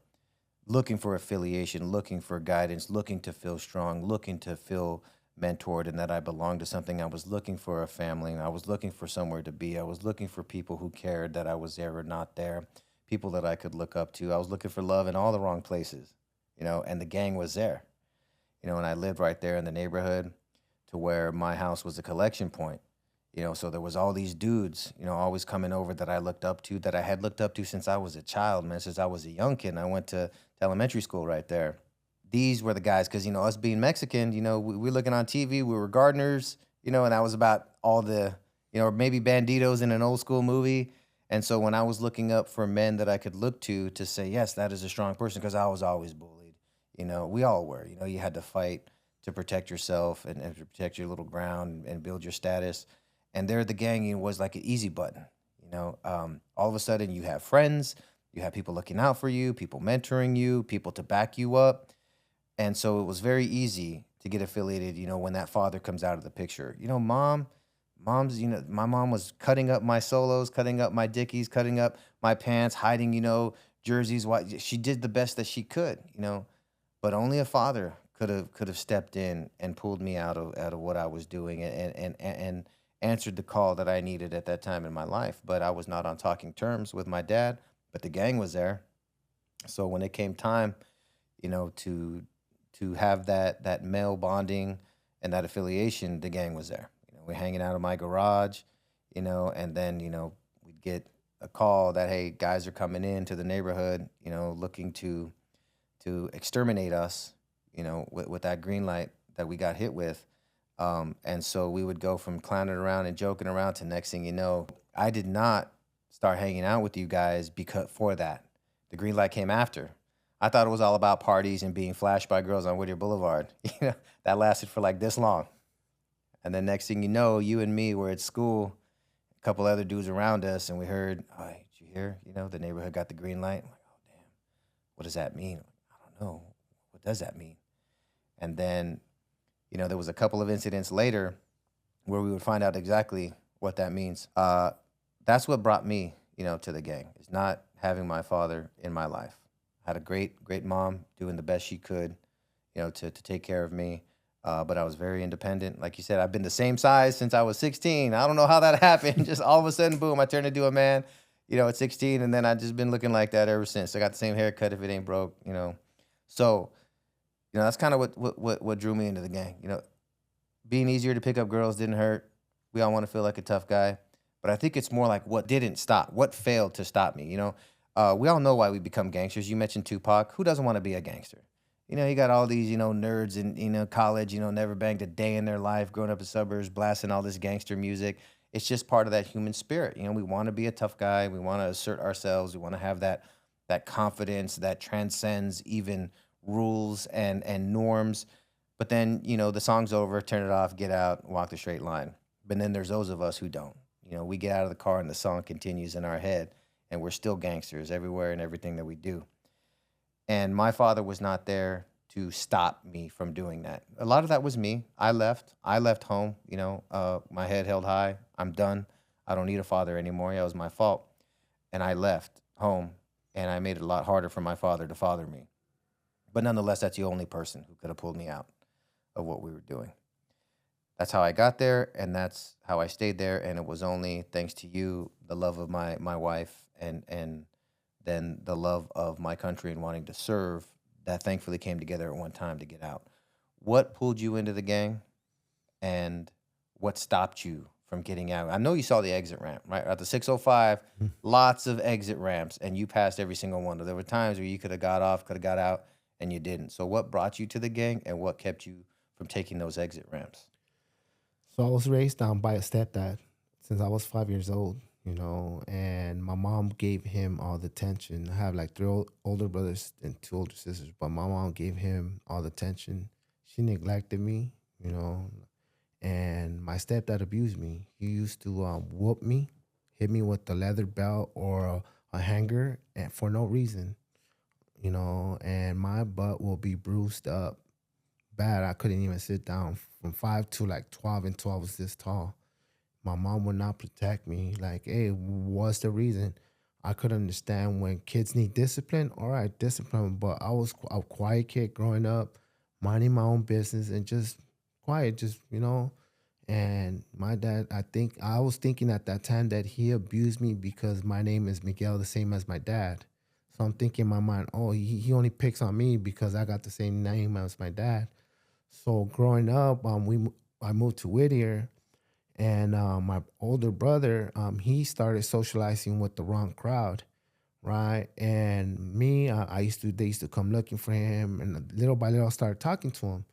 affiliation, looking for guidance, looking to feel strong, looking to feel mentored and that I belonged to something. I was looking for a family and I was looking for somewhere to be. I was looking for people who cared that I was there or not there, people that I could look up to. I was looking for love in all the wrong places, and the gang was there, and I lived right there in the neighborhood to where my house was a collection point. So there was all these dudes, always coming over that I looked up to, that I had looked up to since I was a child, man, since I was a young kid. And I went to elementary school right there. These were the guys, because, us being Mexican, we're looking on TV, we were gardeners, and I was about all the, maybe banditos in an old school movie. And so when I was looking up for men that I could look to say, yes, that is a strong person, because I was always bullied. We all were, you had to fight to protect yourself and to protect your little ground and build your status. And there, the gang, was like an easy button. All of a sudden, you have friends, you have people looking out for you, people mentoring you, people to back you up, and so it was very easy to get affiliated. When that father comes out of the picture. Mom's. My mom was cutting up my solos, cutting up my dickies, cutting up my pants, hiding, jerseys. Why she did the best that she could. But only a father could have stepped in and pulled me out of what I was doing and answered the call that I needed at that time in my life. But I was not on talking terms with my dad, but the gang was there. So when it came time, to have that male bonding and that affiliation, the gang was there. We're hanging out in my garage, and then we'd get a call that, hey, guys are coming into the neighborhood, looking to exterminate us, with that green light that we got hit with. And so we would go from clowning around and joking around to next thing you know, I did not start hanging out with you guys because for that. The green light came after. I thought it was all about parties and being flashed by girls on Whittier Boulevard. That lasted for like this long. And then next thing you know, you and me were at school, a couple other dudes around us, and we heard, oh, did you hear? The neighborhood got the green light. I'm like, oh, damn. What does that mean? I don't know. What does that mean? And then, there was a couple of incidents later where we would find out exactly what that means. That's what brought me, to the gang, is not having my father in my life. I had a great, great mom doing the best she could, to take care of me. But I was very independent. Like you said, I've been the same size since I was 16. I don't know how that happened. Just all of a sudden, boom, I turned into a man, at 16. And then I've just been looking like that ever since. I got the same haircut if it ain't broke. So, that's kind of what drew me into the gang. Being easier to pick up girls didn't hurt. We all want to feel like a tough guy. But I think it's more like what didn't stop, what failed to stop me. We all know why we become gangsters. You mentioned Tupac. Who doesn't want to be a gangster? You got all these, nerds in, college, never banged a day in their life, growing up in suburbs, blasting all this gangster music. It's just part of that human spirit. We want to be a tough guy. We want to assert ourselves. We want to have that confidence that transcends even rules and norms. But then, the song's over, turn it off, get out, walk the straight line. But then there's those of us who don't. We get out of the car and the song continues in our head, and we're still gangsters everywhere and everything that we do. And my father was not there to stop me from doing that. A lot of that was me. I left. I left home, my head held high. I'm done. I don't need a father anymore. Yeah, it was my fault. And I left home, and I made it a lot harder for my father to father me. But nonetheless, that's the only person who could have pulled me out of what we were doing. That's how I got there, and that's how I stayed there. And it was only thanks to you, the love of my wife, and then the love of my country and wanting to serve, that thankfully came together at one time to get out. What pulled you into the gang, and what stopped you from getting out? I know you saw the exit ramp, right? At the 605, lots of exit ramps, and you passed every single one. There were times where you could have got off, could have got out, and you didn't. So what brought you to the gang, and what kept you from taking those exit ramps? So I was raised down by a stepdad since I was 5 years old, and my mom gave him all the attention. I have like three older brothers and two older sisters, but my mom gave him all the attention. She neglected me, and my stepdad abused me. He used to whoop me, hit me with the leather belt or a a hanger and for no reason, and my butt will be bruised up bad. I couldn't even sit down from 5 to like 12, and 12 was this tall. My mom would not protect me. Like, hey, what's the reason? I could understand when kids need discipline. All right, discipline. But I was a quiet kid growing up, minding my own business and just quiet, just. And my dad, I was thinking at that time that he abused me because my name is Miguel, the same as my dad. So I'm thinking in my mind, oh, he only picks on me because I got the same name as my dad. So growing up, I moved to Whittier, and my older brother, he started socializing with the wrong crowd, right? And me, they used to come looking for him, and little by little, I started talking to him.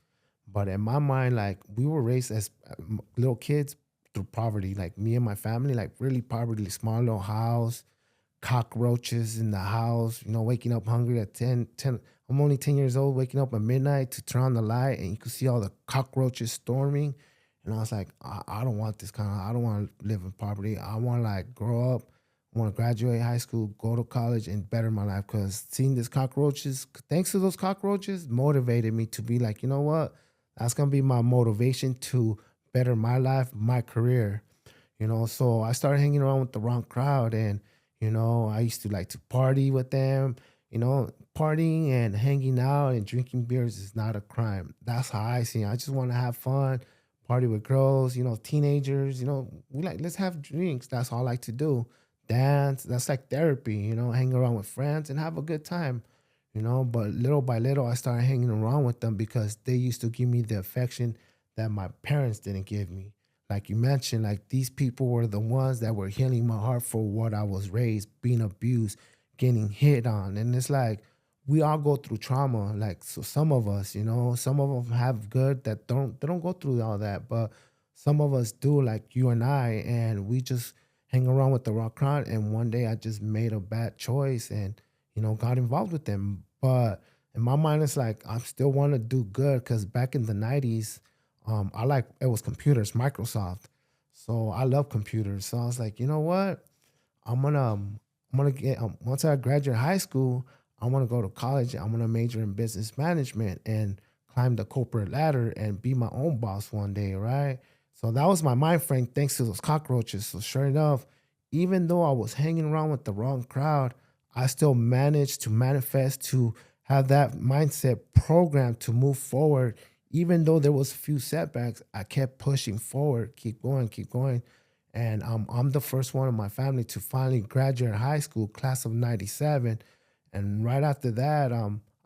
But in my mind, like we were raised as little kids through poverty, like me and my family, like really poverty, small little house, cockroaches in the house, waking up hungry at 10. I'm only 10 years old, waking up at midnight to turn on the light, and you could see all the cockroaches storming. And I was like, I don't want this I don't want to live in poverty. I want to like grow up, I want to graduate high school, go to college, and better my life. Because seeing these cockroaches, thanks to those cockroaches, motivated me to be like, you know what? That's going to be my motivation to better my life, my career. So I started hanging around with the wrong crowd, and I used to like to party with them. Partying and hanging out and drinking beers is not a crime. That's how I see it. I just want to have fun, party with girls, teenagers. We like, let's have drinks. That's all I like to do. Dance. That's like therapy. Hang around with friends and have a good time. But little by little, I started hanging around with them because they used to give me the affection that my parents didn't give me. Like you mentioned, like these people were the ones that were healing my heart for what I was raised, being abused, getting hit on. And it's like we all go through trauma. Like, so some of us, some of them have good that they don't go through all that, but some of us do, like you and I, and we just hang around with the rock crowd. And one day I just made a bad choice and got involved with them. But in my mind, it's like I still want to do good because back in the '90s, it was computers, Microsoft. So I love computers. So I was like, you know what? I'm gonna get once I graduate high school, I want to go to college. I'm gonna major in business management and climb the corporate ladder and be my own boss one day, right? So that was my mind frame thanks to those cockroaches. So sure enough, even though I was hanging around with the wrong crowd, I still managed to manifest to have that mindset programmed to move forward. Even though there was a few setbacks, I kept pushing forward, keep going, keep going. And I'm the first one in my family to finally graduate high school, class of '97. And right after that,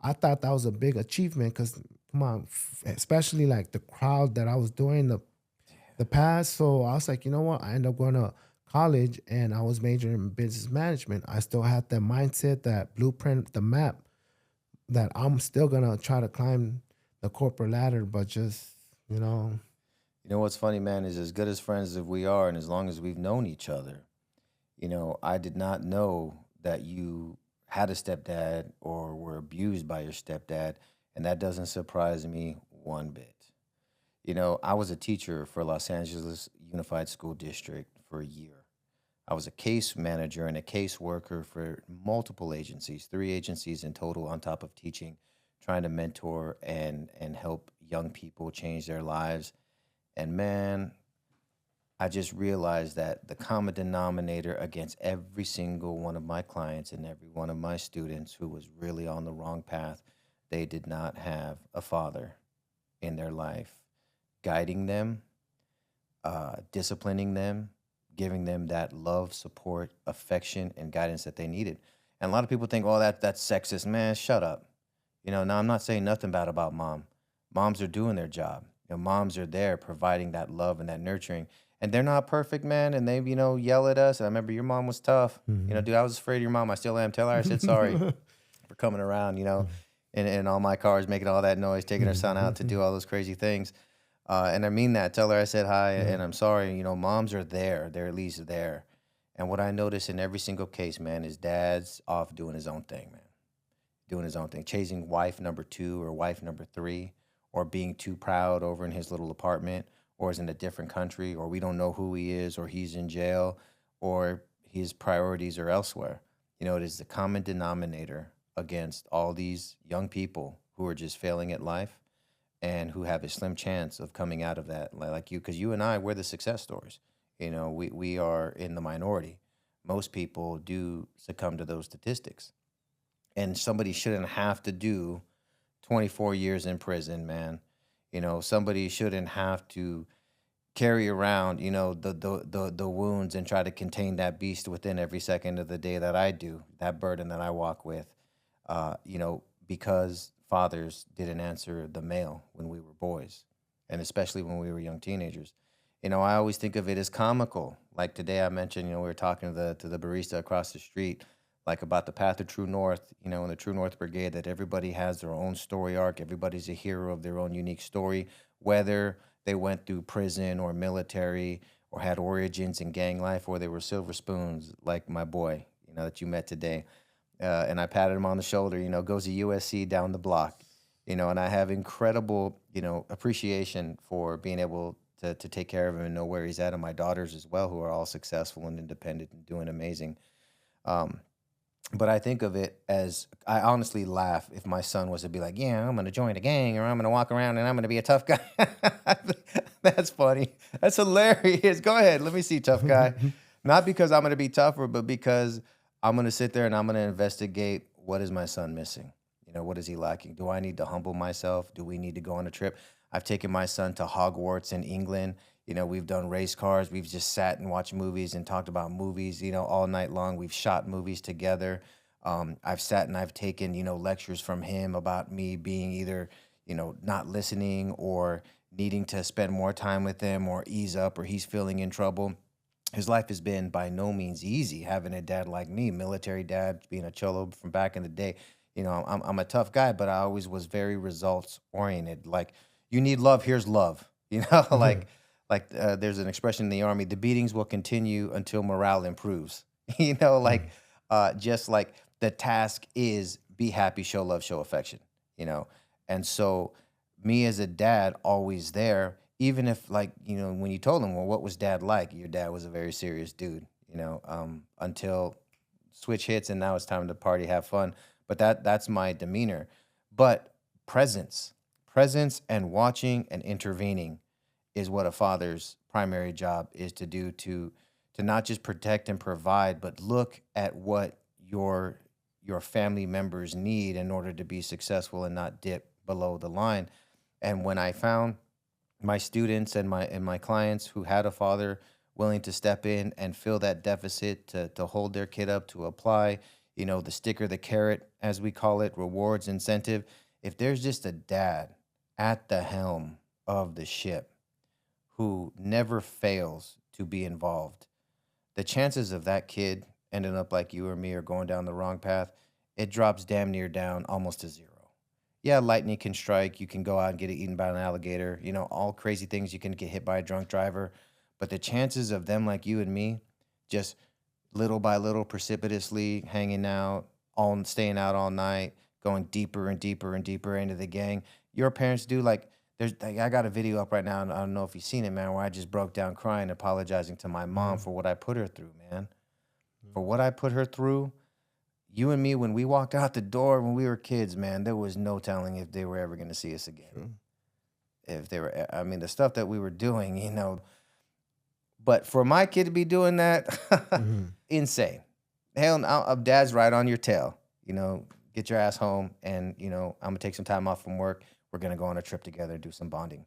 I thought that was a big achievement because, come on, especially like the crowd that I was doing the past. So I was like, you know what? I ended up going to college and I was majoring in business management. I still had that mindset, that blueprint, the map that I'm still going to try to climb the corporate ladder, but just, you know, You know what's funny, man, is as good as friends as we are, and as long as we've known each other, I did not know that you had a stepdad or were abused by your stepdad, and that doesn't surprise me one bit. I was a teacher for Los Angeles Unified School District for a year. I was a case manager and a case worker for multiple agencies, three agencies in total, on top of teaching, trying to mentor and help young people change their lives. And man, I just realized that the common denominator against every single one of my clients and every one of my students who was really on the wrong path, they did not have a father in their life guiding them, disciplining them, giving them that love, support, affection, and guidance that they needed. And a lot of people think, "Oh, that's sexist." Man, shut up. Now I'm not saying nothing bad about mom. Moms are doing their job. Moms are there providing that love and that nurturing. And they're not perfect, man. And they, yell at us. I remember your mom was tough. mhm. Dude, I was afraid of your mom. I still am. Tell her I said sorry for coming around, and all my cars making all that noise, taking her son out to do all those crazy things. And I mean that. Tell her I said hi Yeah. and I'm sorry. Moms are there. They're at least there. And what I notice in every single case, man, is dad's off doing his own thing, man. Doing his own thing, chasing wife number two or wife number three, or being too proud over in his little apartment, or is in a different country, or we don't know who he is, or he's in jail, or his priorities are elsewhere. It is the common denominator against all these young people who are just failing at life and who have a slim chance of coming out of that, like you, because you and I, we're the success stories. We are in the minority. Most people do succumb to those statistics, and somebody shouldn't have to do 24 years in prison, man. Somebody shouldn't have to carry around, the wounds and try to contain that beast within every second of the day that I do, that burden that I walk with, because fathers didn't answer the mail when we were boys, and especially when we were young teenagers. I always think of it as comical. Like today, I mentioned, we were talking to the barista across the street, like about the path of True North, and the True North Brigade, that everybody has their own story arc. Everybody's a hero of their own unique story, whether they went through prison or military or had origins in gang life, or they were silver spoons like my boy, that you met today. And I patted him on the shoulder, goes to USC down the block, and I have incredible, appreciation for being able to take care of him and know where he's at, and my daughters as well, who are all successful and independent and doing amazing. Um, but I think of it as, I honestly laugh if my son was to be like, "Yeah, I'm going to join a gang, or I'm going to walk around and I'm going to be a tough guy." That's funny. That's hilarious. Go ahead. Let me see, tough guy. Not because I'm going to be tougher, but because I'm going to sit there and I'm going to investigate, what is my son missing? What is he lacking? Do I need to humble myself? Do we need to go on a trip? I've taken my son to Hogwarts in England. We've done race cars. We've just sat and watched movies and talked about movies, all night long. We've shot movies together. I've sat and I've taken, lectures from him about me being either, not listening or needing to spend more time with him or ease up, or he's feeling in trouble. His life has been by no means easy having a dad like me, military dad, being a cholo from back in the day. I'm a tough guy, but I always was very results oriented. Like, you need love, here's love. There's an expression in the army: the beatings will continue until morale improves. Just like the task is, be happy, show love, show affection. And so me as a dad, always there, even if, like, when you told him, well, what was dad like? Your dad was a very serious dude, until switch hits and now it's time to party, have fun. But that's my demeanor. But presence and watching and intervening is what a father's primary job is to do, to not just protect and provide, but look at what your family members need in order to be successful and not dip below the line. And when I found my students and my clients who had a father willing to step in and fill that deficit, to hold their kid up, to apply, the sticker, the carrot, as we call it, rewards, incentive. If there's just a dad at the helm of the ship who never fails to be involved, the chances of that kid ending up like you or me, or going down the wrong path, it drops damn near down almost to zero. Yeah, lightning can strike. You can go out and get eaten by an alligator. All crazy things. You can get hit by a drunk driver. But the chances of them like you and me, just little by little, precipitously hanging out, staying out all night, going deeper and deeper and deeper into the gang. Your parents do, like, I got a video up right now, and I don't know if you've seen it, man, where I just broke down crying, apologizing to my mom for what I put her through, man. For what I put her through. You and me, when we walked out the door when we were kids, man, there was no telling if they were ever going to see us again. True. If they were, I mean, the stuff that we were doing, But for my kid to be doing that, insane. Hell, dad's right on your tail. Get your ass home, and I'm gonna take some time off from work. We're gonna go on a trip together and do some bonding.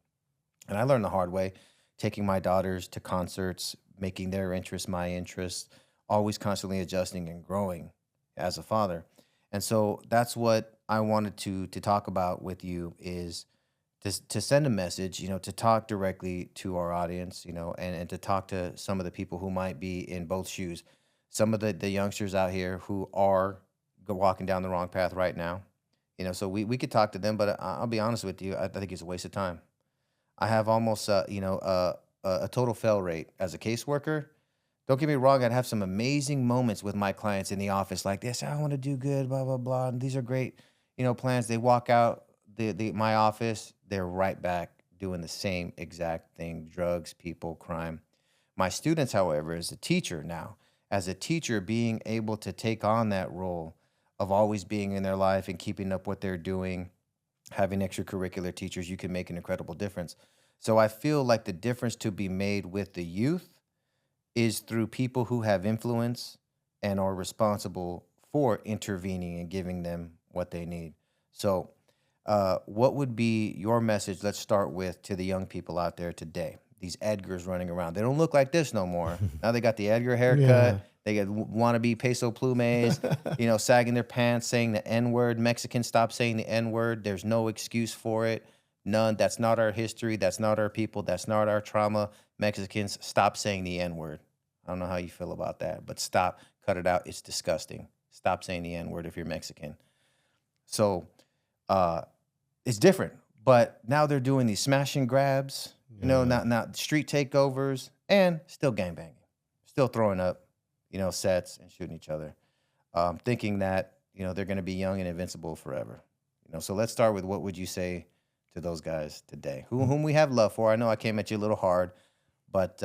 And I learned the hard way, taking my daughters to concerts, making their interests my interests, always constantly adjusting and growing as a father. And so that's what I wanted to talk about with you, is to send a message, to talk directly to our audience, and to talk to some of the people who might be in both shoes. Some of the youngsters out here who are walking down the wrong path right now, so we could talk to them, but I'll be honest with you, I think it's a waste of time. I have almost, a total fail rate as a caseworker. Don't get me wrong, I'd have some amazing moments with my clients in the office like this. I want to do good, blah, blah, blah. And these are great, plans. They walk out my office, they're right back doing the same exact thing: drugs, people, crime. My students, however, as a teacher now, as a teacher, being able to take on that role of always being in their life and keeping up what they're doing, having extracurricular teachers, you can make an incredible difference. So I feel like the difference to be made with the youth is through people who have influence and are responsible for intervening and giving them what they need. So, what would be your message? Let's start with to the young people out there today. These Edgars running around. They don't look like this no more. Now they got the Edgar Yeah. haircut. They get wannabe peso plumes, sagging their pants, saying the N word. Mexicans, stop saying the N word. There's no excuse for it. None. That's not our history. That's not our people. That's not our trauma. Mexicans, stop saying the N word. I don't know how you feel about that, but stop. Cut it out. It's disgusting. Stop saying the N word if you're Mexican. So uh, it's different. But now they're doing these smash and grabs, Yeah. not street takeovers, and still gangbanging, still throwing up, sets and shooting each other, thinking that they're going to be young and invincible forever. So let's start with what would you say to those guys today, whom we have love for? I know I came at you a little hard, but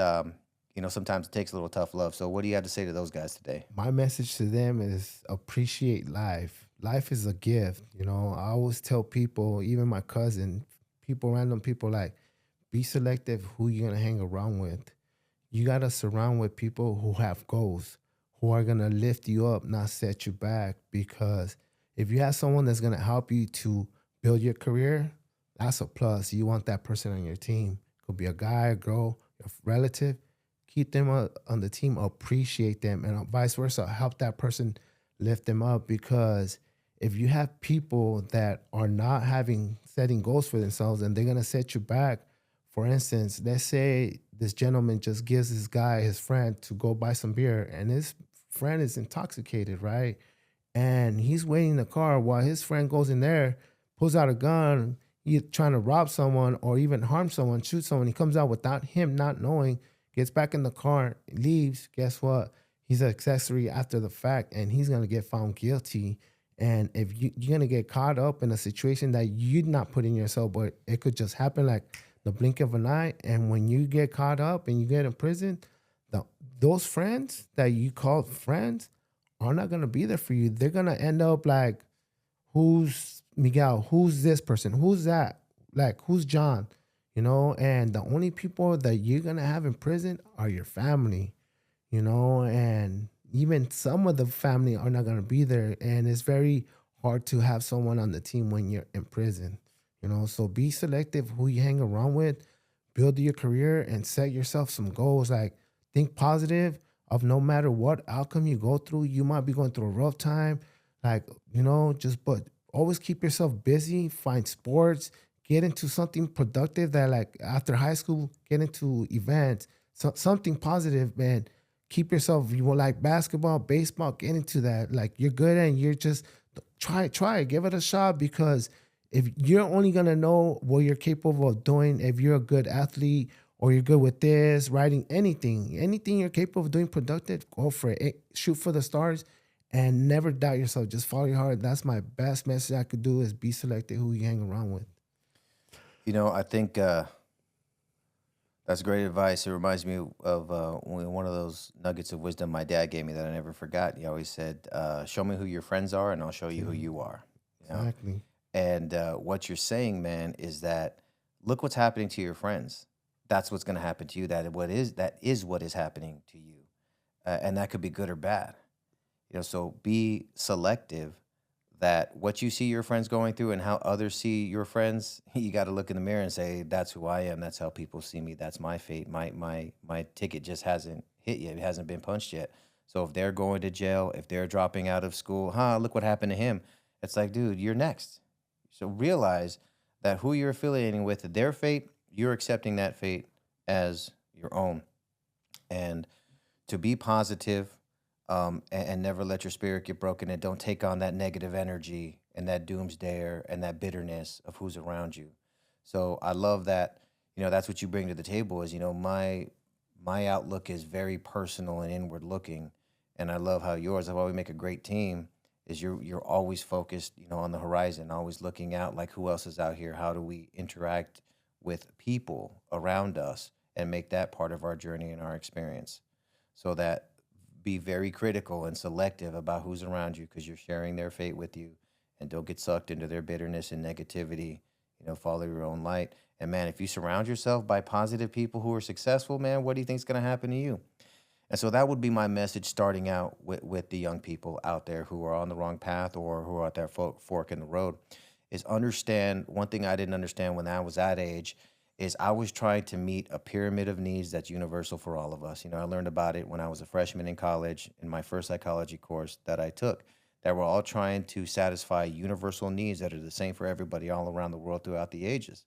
sometimes it takes a little tough love. So what do you have to say to those guys today? My message to them is appreciate life. Life is a gift. I always tell people, even my cousin, random people, like, be selective who you're going to hang around with. You got to surround with people who have goals, who are going to lift you up, not set you back. Because if you have someone that's going to help you to build your career, that's a plus. You want that person on your team. Could be a guy, a girl, a relative. Keep them on the team, appreciate them, and vice versa. Help that person lift them up, because if you have people that are not setting goals for themselves and they're going to set you back. For instance, let's say this gentleman just gives this guy, his friend, to go buy some beer, and his friend is intoxicated, right? And he's waiting in the car while his friend goes in there, pulls out a gun, he's trying to rob someone or even harm someone, shoot someone. He comes out without him not knowing, gets back in the car, leaves. Guess what? He's an accessory after the fact, and he's going to get found guilty. And if you're going to get caught up in a situation that you're not putting yourself, but it could just happen like the blink of an eye. And when you get caught up and you get in prison, those friends that you called friends are not going to be there for you. They're going to end up like, who's Miguel? Who's this person? Who's that? Like, who's John? And the only people that you're going to have in prison are your family, and even some of the family are not going to be there. And it's very hard to have someone on the team when you're in prison, so be selective who you hang around with, build your career, and set yourself some goals. Like, think positive of no matter what outcome you go through. You might be going through a rough time, like, but always keep yourself busy, find sports, get into something productive that, like, after high school, get into events, something positive, man. Keep yourself, you want like basketball, baseball, get into that. Like, you're good and you're just try it, give it a shot, because if you're only going to know what you're capable of doing, if you're a good athlete or you're good with this, writing, anything you're capable of doing productive, go for it. Shoot for the stars and never doubt yourself. Just follow your heart. That's my best message I could do, is be selective who you hang around with. I think that's great advice. It reminds me of one of those nuggets of wisdom my dad gave me that I never forgot. He always said, show me who your friends are and I'll show you who you are. Exactly. And what you're saying, man, is that look what's happening to your friends. That's what's going to happen to you. That is what is happening to you, and that could be good or bad. So be selective. That what you see your friends going through and how others see your friends, you got to look in the mirror and say, "That's who I am. That's how people see me. That's my fate. My ticket just hasn't hit yet. It hasn't been punched yet." So if they're going to jail, if they're dropping out of school, look what happened to him. It's like, dude, you're next. So realize that who you're affiliating with, their fate, you're accepting that fate as your own. And to be positive, and never let your spirit get broken, and don't take on that negative energy and that doomsdayer and that bitterness of who's around you. So I love that, that's what you bring to the table is, my outlook is very personal and inward looking. And I love how yours, how we make a great team, is you're always focused, on the horizon, always looking out, like who else is out here? How do we interact with people around us and make that part of our journey and our experience, so that be very critical and selective about who's around you because you're sharing their fate with you, and don't get sucked into their bitterness and negativity. Follow your own light. And man, if you surround yourself by positive people who are successful, man, what do you think is going to happen to you? And so that would be my message starting out with the young people out there who are on the wrong path or who are at that fork in the road is understand one thing I didn't understand when I was that age is I was trying to meet a pyramid of needs that's universal for all of us. I learned about it when I was a freshman in college in my first psychology course that I took, that we're all trying to satisfy universal needs that are the same for everybody all around the world throughout the ages.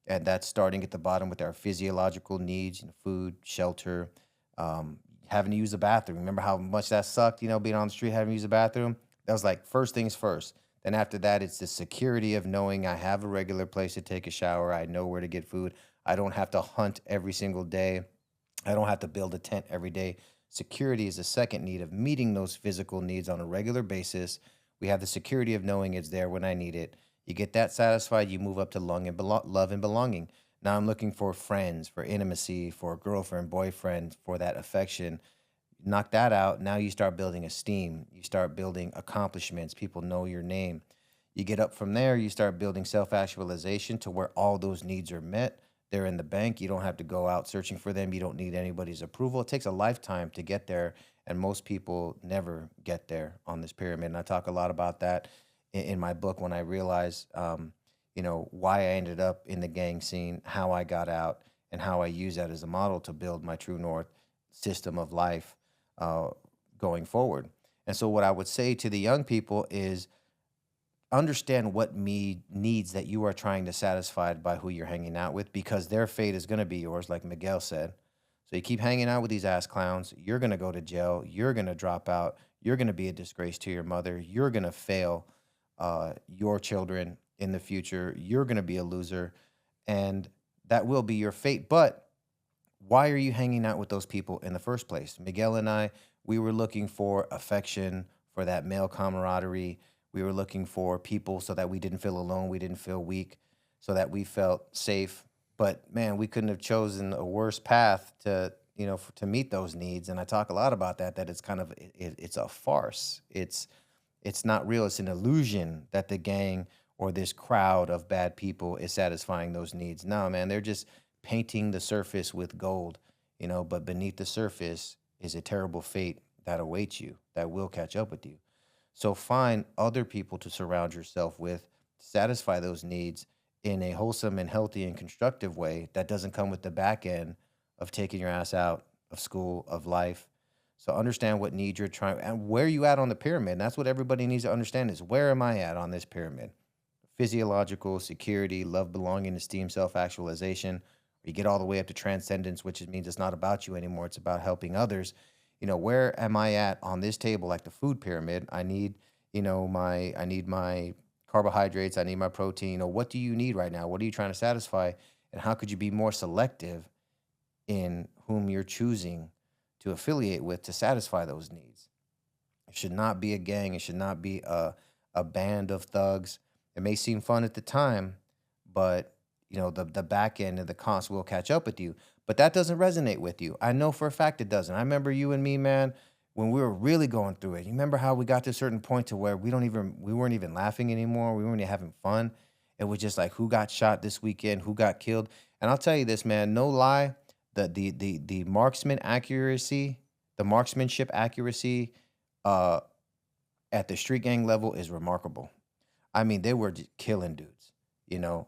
And that's starting at the bottom with our physiological needs, food, shelter, having to use the bathroom. Remember how much that sucked, being on the street, having to use the bathroom? That was like first things first. Then after that, it's the security of knowing I have a regular place to take a shower. I know where to get food. I don't have to hunt every single day. I don't have to build a tent every day. Security is the second need of meeting those physical needs on a regular basis. We have the security of knowing it's there when I need it. You get that satisfied, you move up to love and belonging. Now I'm looking for friends, for intimacy, for a girlfriend, boyfriend, for that affection. Knock that out. Now you start building esteem. You start building accomplishments. People know your name. You get up from there, you start building self actualization to where all those needs are met. They're in the bank. You don't have to go out searching for them. You don't need anybody's approval. It takes a lifetime to get there. And most people never get there on this pyramid. And I talk a lot about that in my book when I realized, why I ended up in the gang scene, how I got out, and how I use that as a model to build my true north system of life uh, going forward. And so, what I would say to the young people is understand what needs that you are trying to satisfy by who you're hanging out with, because their fate is going to be yours, like Miguel said. So you keep hanging out with these ass clowns, you're going to go to jail, you're going to drop out, you're going to be a disgrace to your mother, you're going to fail your children in the future, you're going to be a loser, and that will be your fate. But why are you hanging out with those people in the first place? Miguel and I, we were looking for affection, for that male camaraderie. We were looking for people so that we didn't feel alone, we didn't feel weak, so that we felt safe. But man, we couldn't have chosen a worse path to, to meet those needs. And I talk a lot about that, that it's kind of, it's a farce. It's not real. It's an illusion that the gang or this crowd of bad people is satisfying those needs. No, man, they're just painting the surface with gold, but beneath the surface is a terrible fate that awaits you, that will catch up with you. So find other people to surround yourself with, to satisfy those needs in a wholesome and healthy and constructive way that doesn't come with the back end of taking your ass out of school, of life. So understand what needs you're trying and where you at on the pyramid. And that's what everybody needs to understand is, where am I at on this pyramid? Physiological, security, love, belonging, esteem, self-actualization. You get all the way up to transcendence, which means it's not about you anymore. It's about helping others. Where am I at on this table, like the food pyramid? I need, I need my carbohydrates. I need my protein. What do you need right now? What are you trying to satisfy? And how could you be more selective in whom you're choosing to affiliate with to satisfy those needs? It should not be a gang. It should not be a band of thugs. It may seem fun at the time, but the back end and the cost will catch up with you. But that doesn't resonate with you. I know for a fact it doesn't. I remember you and me, man, when we were really going through it. You remember how we got to a certain point to where we weren't even laughing anymore. We weren't even having fun. It was just like, who got shot this weekend? Who got killed? And I'll tell you this, man, no lie, the marksmanship accuracy uh, at the street gang level is remarkable. I mean, they were just killing dudes,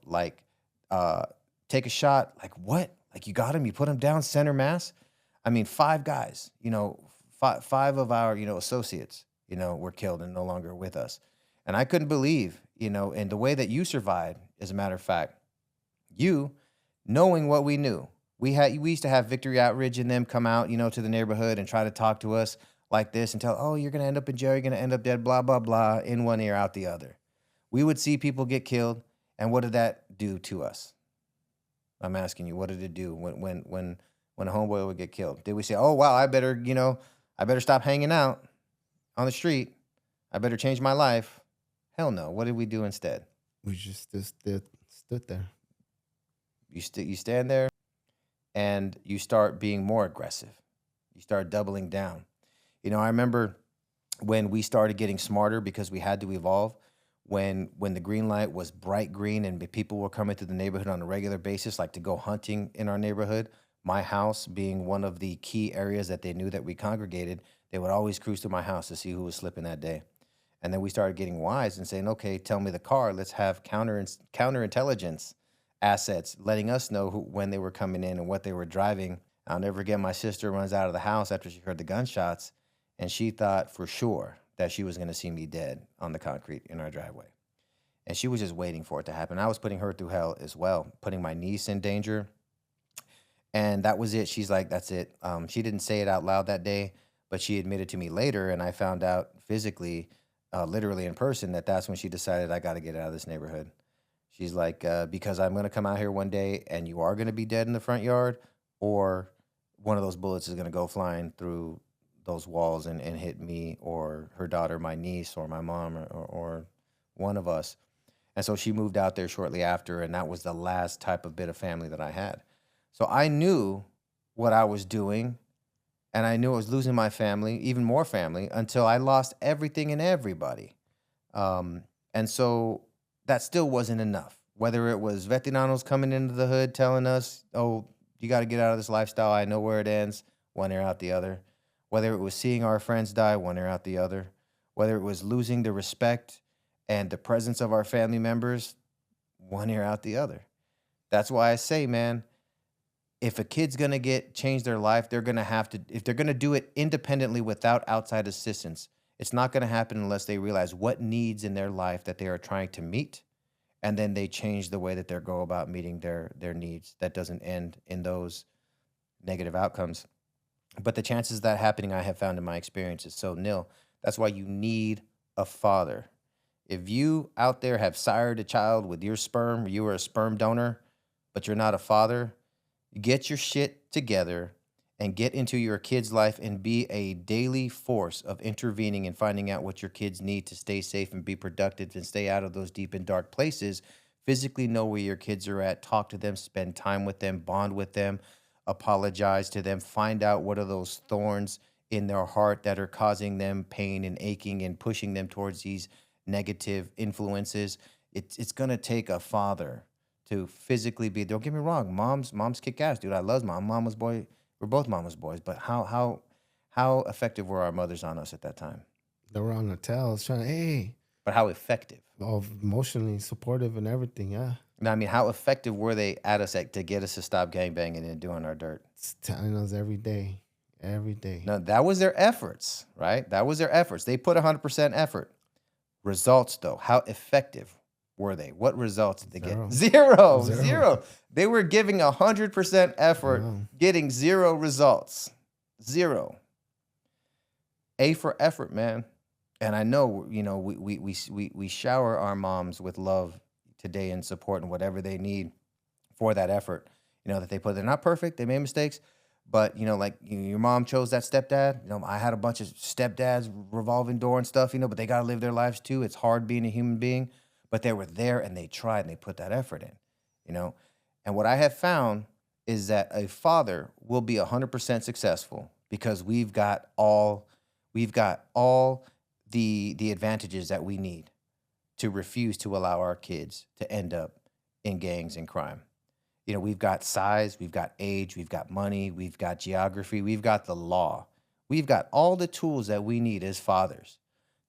like uh, take a shot, like what? Like you got him, you put him down, center mass. I mean, five guys, five of our, associates, were killed and no longer with us. And I couldn't believe, and the way that you survived, as a matter of fact, you knowing what we knew. We used to have Victory Outridge and them come out, to the neighborhood and try to talk to us like this and tell, oh, you're gonna end up in jail, you're gonna end up dead, blah, blah, blah, in one ear, out the other. We would see people get killed, and what did that do to us? I'm asking you, what did it do when a homeboy would get killed? Did we say, oh wow, I better stop hanging out on the street. I better change my life? Hell no. What did we do instead? We just stood there. You stand there and you start being more aggressive. You start doubling down. I remember when we started getting smarter because we had to evolve. When the green light was bright green and people were coming to the neighborhood on a regular basis, like to go hunting in our neighborhood, my house being one of the key areas that they knew that we congregated, they would always cruise through my house to see who was slipping that day. And then we started getting wise and saying, okay, tell me the car. Let's have counterintelligence assets letting us know when they were coming in and what they were driving. I'll never forget, my sister runs out of the house after she heard the gunshots, and she thought for sure that she was going to see me dead on the concrete in our driveway. And she was just waiting for it to happen. I was putting her through hell as well, putting my niece in danger. And that was it. She's like, that's it. She didn't say it out loud that day, but she admitted to me later. And I found out physically, literally in person, that's when she decided, I got to get out of this neighborhood. She's like, because I'm going to come out here one day and you are going to be dead in the front yard, or one of those bullets is going to go flying through those walls and hit me or her daughter, my niece, or my mom, or one of us. And so she moved out there shortly after, and that was the last type of bit of family that I had. So I knew what I was doing, and I knew I was losing my family, even more family, until I lost everything and everybody. And so that still wasn't enough. Whether it was veteranos coming into the hood telling us, oh, you got to get out of this lifestyle, I know where it ends, one ear out the other. Whether it was seeing our friends die, one ear out the other. Whether it was losing the respect and the presence of our family members, one ear out the other. That's why I say, man, if a kid's going to change their life, they're going to have to, if they're going to do it independently without outside assistance, it's not going to happen unless they realize what needs in their life that they are trying to meet, and then they change the way that they go about meeting their needs. That doesn't end in those negative outcomes. But the chances of that happening, I have found in my experience, is so nil. That's why you need a father. If you out there have sired a child with your sperm, you are a sperm donor, but you're not a father, get your shit together and get into your kid's life and be a daily force of intervening and finding out what your kids need to stay safe and be productive and stay out of those deep and dark places. Physically know where your kids are at, talk to them, spend time with them, bond with them, apologize to them, find out what are those thorns in their heart that are causing them pain and aching and pushing them towards these negative influences. It's going to take a father to physically be, don't get me wrong, moms kick ass, dude. I love mom. Mama's boy. We're both mama's boys, but how effective were our mothers on us at that time? They were on the tails trying to, hey. But how effective? All emotionally supportive and everything, yeah. Now, I mean, how effective were they at us to get us to stop gangbanging and doing our dirt? It's telling us every day. No, that was their efforts, right? That was their efforts. They put 100% effort. Results, though, how effective were they? What results did they get? Zero. They were giving 100% effort, getting zero results. Zero. A for effort, man. And I know, we shower our moms with love today and support and whatever they need for that effort, that they put. They're not perfect. They made mistakes. But, like your mom chose that stepdad. I had a bunch of stepdads, revolving door and stuff, but they got to live their lives too. It's hard being a human being. But they were there and they tried and they put that effort in, And what I have found is that a father will be 100% successful because we've got all the advantages that we need to refuse to allow our kids to end up in gangs and crime. We've got size, we've got age, we've got money, we've got geography, we've got the law. We've got all the tools that we need as fathers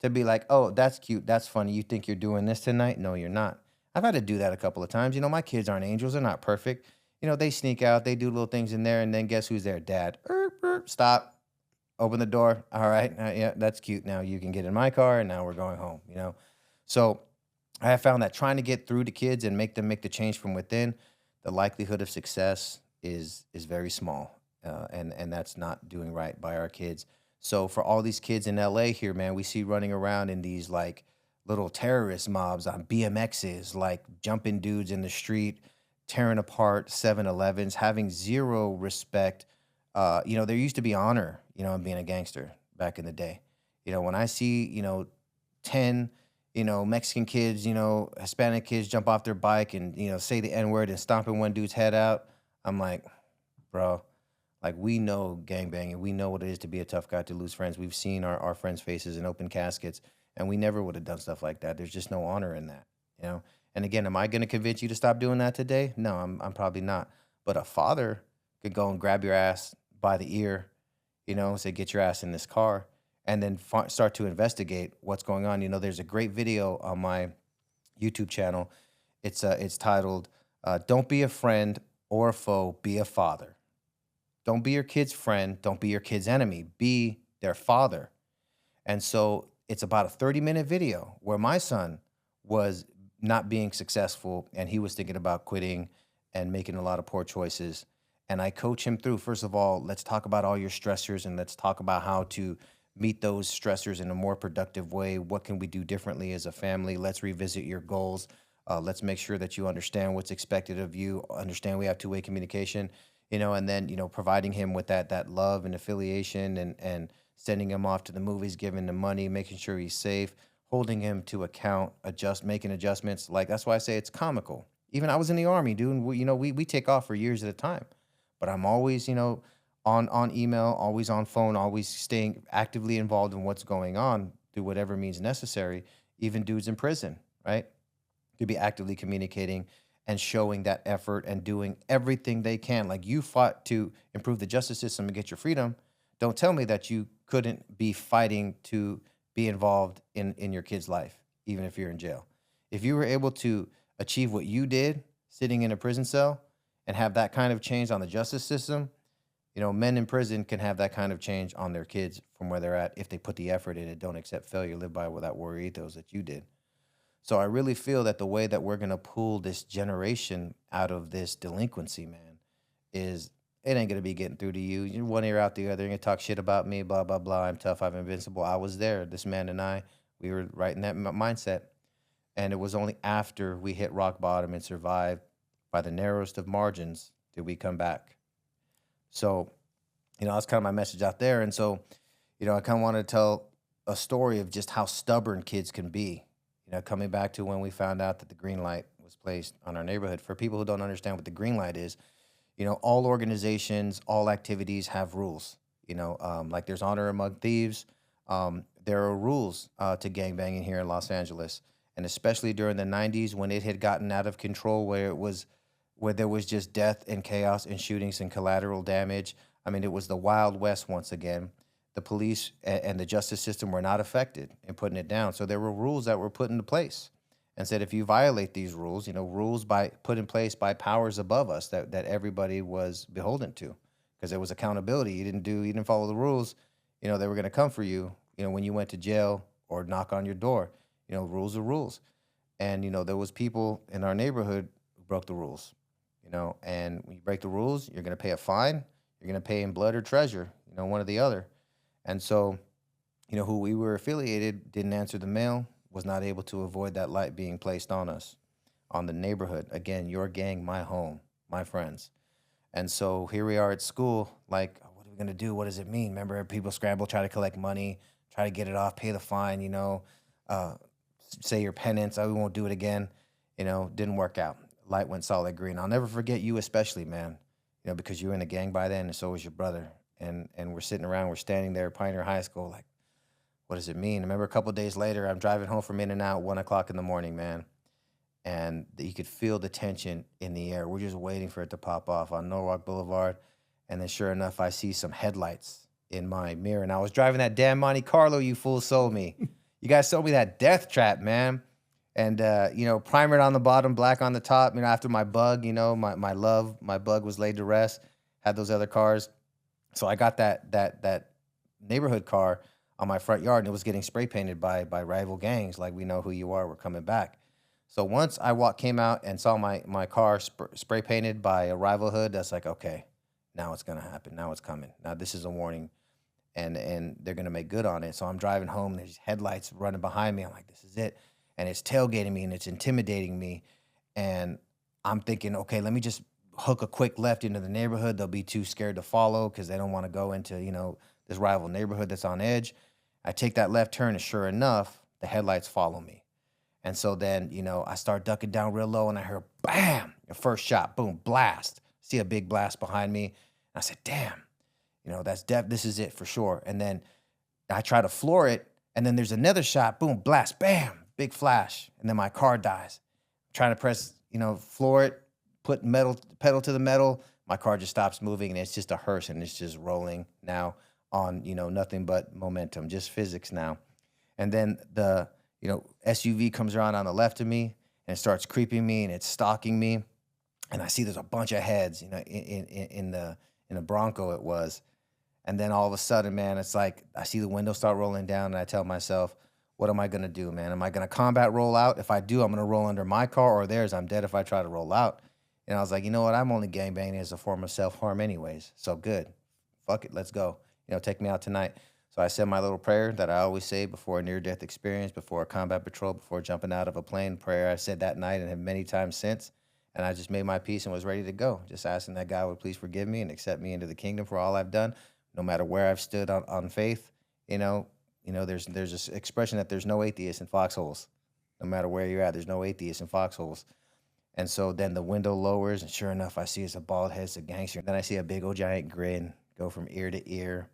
to be like, oh, that's cute, that's funny. You think you're doing this tonight? No, you're not. I've had to do that a couple of times. My kids aren't angels. They're not perfect. They sneak out, they do little things in there, and then guess who's there? Dad. Stop. Open the door. All right. Yeah, that's cute. Now you can get in my car, and now we're going home, So I have found that trying to get through to kids and make them make the change from within, the likelihood of success is very small, and that's not doing right by our kids. So for all these kids in LA here, man, we see running around in these like little terrorist mobs on BMXs, like jumping dudes in the street, tearing apart 7-Elevens, having zero respect. There used to be honor, in being a gangster back in the day. When I see, 10, Mexican kids, Hispanic kids jump off their bike and, say the N-word and stomping one dude's head out, I'm like, bro, Like we know gangbanging, we know what it is to be a tough guy, to lose friends. We've seen our friends' faces in open caskets, and we never would have done stuff like that. There's just no honor in that, you know. And again, am I going to convince you to stop doing that today? No, I'm probably not. But a father could go and grab your ass by the ear, you know, say get your ass in this car, and then start to investigate what's going on. You know, there's a great video on my YouTube channel. It's titled "Don't Be a Friend or a Foe, Be a Father." Don't be your kid's friend. Don't be your kid's enemy. Be their father. And so it's about a 30-minute video where my son was not being successful and he was thinking about quitting and making a lot of poor choices. And I coach him through, first of all, let's talk about all your stressors and let's talk about how to meet those stressors in a more productive way. What can we do differently as a family? Let's revisit your goals. Let's make sure that you understand what's expected of you, understand we have two-way communication, you know, and then, you know, providing him with that love and affiliation and sending him off to the movies, giving him money, making sure he's safe, holding him to account, making adjustments. Like that's why I say it's comical. Even I was in the army, dude. And we take off for years at a time, but I'm always, you know, on email, always on phone, always staying actively involved in what's going on through whatever means necessary. Even dudes in prison, right? To be actively communicating and showing that effort and doing everything they can. Like you fought to improve the justice system and get your freedom. Don't tell me that you couldn't be fighting to be involved in your kid's life, even if you're in jail. If you were able to achieve what you did sitting in a prison cell and have that kind of change on the justice system, you know, men in prison can have that kind of change on their kids from where they're at if they put the effort in and don't accept failure, live by that warrior ethos that you did. So I really feel that the way that we're gonna pull this generation out of this delinquency, man, is it ain't gonna be getting through to you. You're one ear out the other. You're gonna talk shit about me, blah blah blah. I'm tough. I'm invincible. I was there. This man and I, we were right in that mindset. And it was only after we hit rock bottom and survived by the narrowest of margins did we come back. So, you know, that's kind of my message out there. And so, you know, I kind of wanted to tell a story of just how stubborn kids can be. You know, coming back to when we found out that the green light was placed on our neighborhood. For people who don't understand what the green light is, you know, all organizations, all activities have rules. You know, like there's honor among thieves. There are rules to gangbanging here in Los Angeles, and especially during the '90s when it had gotten out of control, where there was just death and chaos and shootings and collateral damage. I mean, it was the Wild West once again. The police and the justice system were not affected in putting it down. So there were rules that were put into place and said if you violate these rules, you know, rules put in place by powers above us that everybody was beholden to, because there was accountability. You didn't follow the rules, you know, they were going to come for you, you know, when you went to jail or knock on your door. You know, rules are rules. And, you know, there was people in our neighborhood who broke the rules, you know, and when you break the rules, you're going to pay a fine, you're going to pay in blood or treasure, you know, one or the other. And so, you know, who we were affiliated didn't answer the mail, was not able to avoid that light being placed on us, on the neighborhood. Again, your gang, my home, my friends. And so here we are at school, like, what are we going to do? What does it mean? Remember, people scramble, try to collect money, try to get it off, pay the fine, you know, say your penance, oh, we won't do it again. You know, didn't work out. Light went solid green. I'll never forget you especially, man, you know, because you were in a gang by then, and so was your brother. And we're sitting around, we're standing there, Pioneer High School, like, what does it mean? I remember a couple of days later, I'm driving home from In-N-Out, 1 o'clock in the morning, man. And you could feel the tension in the air. We're just waiting for it to pop off on Norwalk Boulevard. And then sure enough, I see some headlights in my mirror. And I was driving that damn Monte Carlo you fools sold me. You guys sold me that death trap, man. And, you know, primered on the bottom, black on the top. You know, after my bug, you know, my bug was laid to rest. Had those other cars. So I got that neighborhood car on my front yard, and it was getting spray painted by rival gangs. Like, we know who you are. We're coming back. So once came out and saw my car spray painted by a rival hood, that's like, okay, now it's gonna happen. Now it's coming. Now this is a warning, and they're gonna make good on it. So I'm driving home. There's headlights running behind me. I'm like, this is it, and it's tailgating me and it's intimidating me, and I'm thinking, okay, let me just hook a quick left into the neighborhood. They'll be too scared to follow because they don't want to go into, you know, this rival neighborhood that's on edge. I take that left turn, and sure enough, the headlights follow me. And so then, you know, I start ducking down real low, and I hear bam, the first shot, boom, blast. See a big blast behind me. And I said, damn. This is it for sure. And then I try to floor it, and then there's another shot, boom, blast, bam, big flash, and then my car dies. I'm trying to press, floor it, put pedal to the metal, my car just stops moving, and it's just a hearse, and it's just rolling now on, nothing but momentum, just physics now. And then the, SUV comes around on the left of me, and it starts creeping me, and it's stalking me, and I see there's a bunch of heads, in the Bronco it was. And then all of a sudden, man, it's like I see the window start rolling down, and I tell myself, what am I going to do, man? Am I going to combat roll out? If I do, I'm going to roll under my car or theirs. I'm dead if I try to roll out. And I was like, you know what? I'm only gangbanging as a form of self-harm anyways. So good. Fuck it. Let's go. Take me out tonight. So I said my little prayer that I always say before a near-death experience, before a combat patrol, before jumping out of a plane. Prayer I said that night and have many times since. And I just made my peace and was ready to go. Just asking that God would please forgive me and accept me into the kingdom for all I've done. No matter where I've stood on faith, there's this expression that there's no atheist in foxholes. No matter where you're at, there's no atheist in foxholes. And so then the window lowers, and sure enough, I see it's a bald head, it's a gangster. Then I see a big old giant grin go from ear to ear.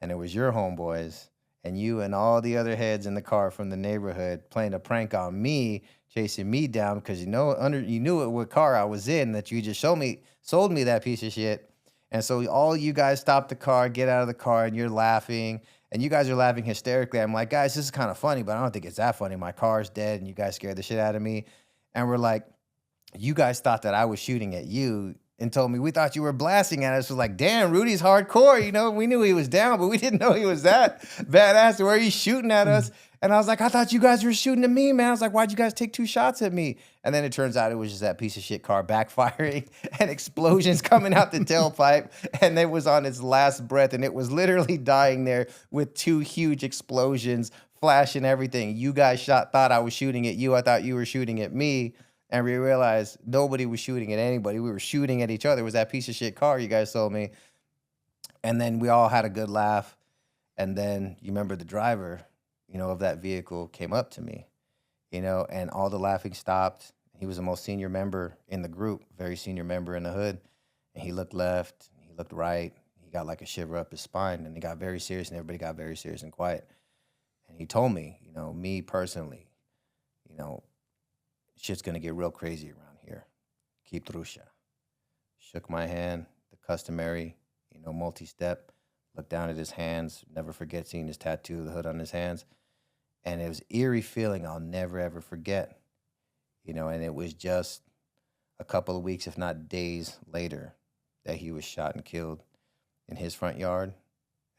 And it was your homeboys and you and all the other heads in the car from the neighborhood playing a prank on me, chasing me down because you knew what car I was in, that you just sold me that piece of shit. And so all you guys stop the car, get out of the car, and you're laughing. And you guys are laughing hysterically. I'm like, guys, this is kind of funny, but I don't think it's that funny. My car's dead, and you guys scared the shit out of me. And we're like, you guys thought that I was shooting at you and told me we thought you were blasting at us. We're like, damn, Rudy's hardcore. We knew he was down, but we didn't know he was that badass. Where he's shooting at us. And I was like, I thought you guys were shooting at me, man. I was like, why'd you guys take 2 shots at me? And then it turns out it was just that piece of shit car backfiring and explosions coming out the tailpipe. And it was on its last breath. And it was literally dying there with 2 huge explosions, flashing everything. You guys thought I was shooting at you. I thought you were shooting at me. And we realized nobody was shooting at anybody. We were shooting at each other. It was that piece of shit car you guys sold me. And then we all had a good laugh. And then you remember the driver, of that vehicle came up to me, and all the laughing stopped. He was the most senior member in the group, very senior member in the hood. And he looked left, he looked right. He got like a shiver up his spine, and he got very serious, and everybody got very serious and quiet. And he told me, me personally, shit's going to get real crazy around here. Keep trusha. Shook my hand, the customary, multi-step. Looked down at his hands. Never forget seeing his tattoo, the hood on his hands. And it was an eerie feeling I'll never, ever forget. And it was just a couple of weeks, if not days later, that he was shot and killed in his front yard.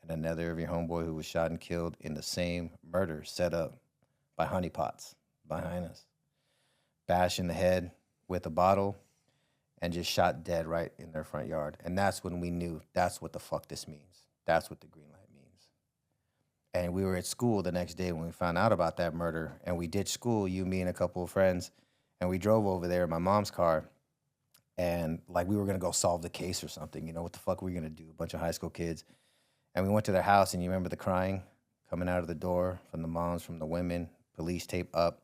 And another of your homeboy who was shot and killed in the same murder set up by honeypots behind us. Bashed in the head with a bottle and just shot dead right in their front yard. And that's when we knew that's what the fuck this means. That's what the green light means. And we were at school the next day when we found out about that murder. And we ditched school, you, me, and a couple of friends. And we drove over there in my mom's car. And like we were going to go solve the case or something. What the fuck were we going to do? A bunch of high school kids. And we went to their house, and you remember the crying coming out of the door from the moms, from the women, police tape up.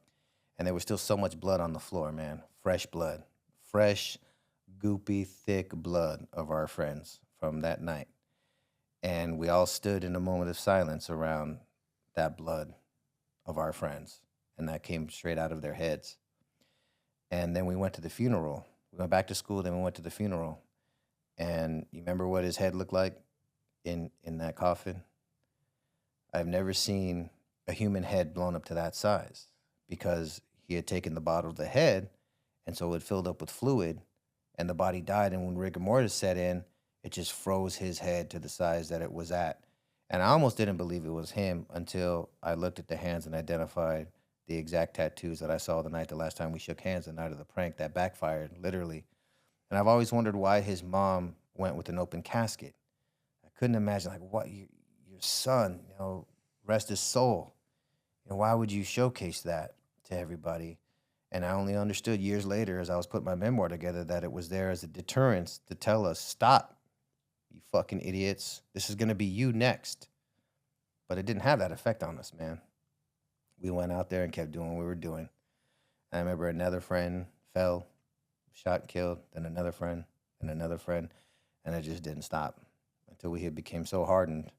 And there was still so much blood on the floor, man. Fresh blood. Fresh, goopy, thick blood of our friends from that night. And we all stood in a moment of silence around that blood of our friends. And that came straight out of their heads. And then we went to the funeral. We went back to school, then we went to the funeral. And you remember what his head looked like in that coffin? I've never seen a human head blown up to that size, because he had taken the bottle to the head, and so it filled up with fluid, and the body died. And when rigor mortis set in, it just froze his head to the size that it was at. And I almost didn't believe it was him until I looked at the hands and identified the exact tattoos that I saw the last time we shook hands, the night of the prank that backfired, literally. And I've always wondered why his mom went with an open casket. I couldn't imagine, like, what, your son, rest his soul. Why would you showcase that to everybody? And I only understood years later, as I was putting my memoir together, that it was there as a deterrence to tell us, stop, you fucking idiots. This is going to be you next. But it didn't have that effect on us, man. We went out there and kept doing what we were doing. And I remember another friend fell, shot and killed, then another friend, and it just didn't stop until we had became so hardened,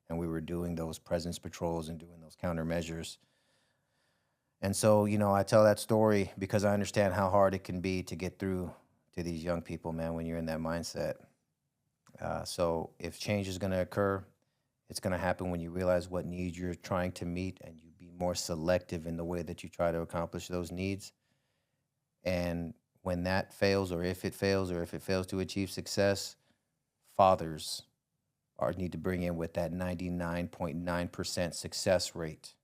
and we were doing those presence patrols and doing those countermeasures. And so, I tell that story because I understand how hard it can be to get through to these young people, man, when you're in that mindset. So if change is going to occur, it's going to happen when you realize what needs you're trying to meet, and you be more selective in the way that you try to accomplish those needs. And when that fails, or if it fails, or if it fails to achieve success, fathers are need to bring in with that 99.9% success rate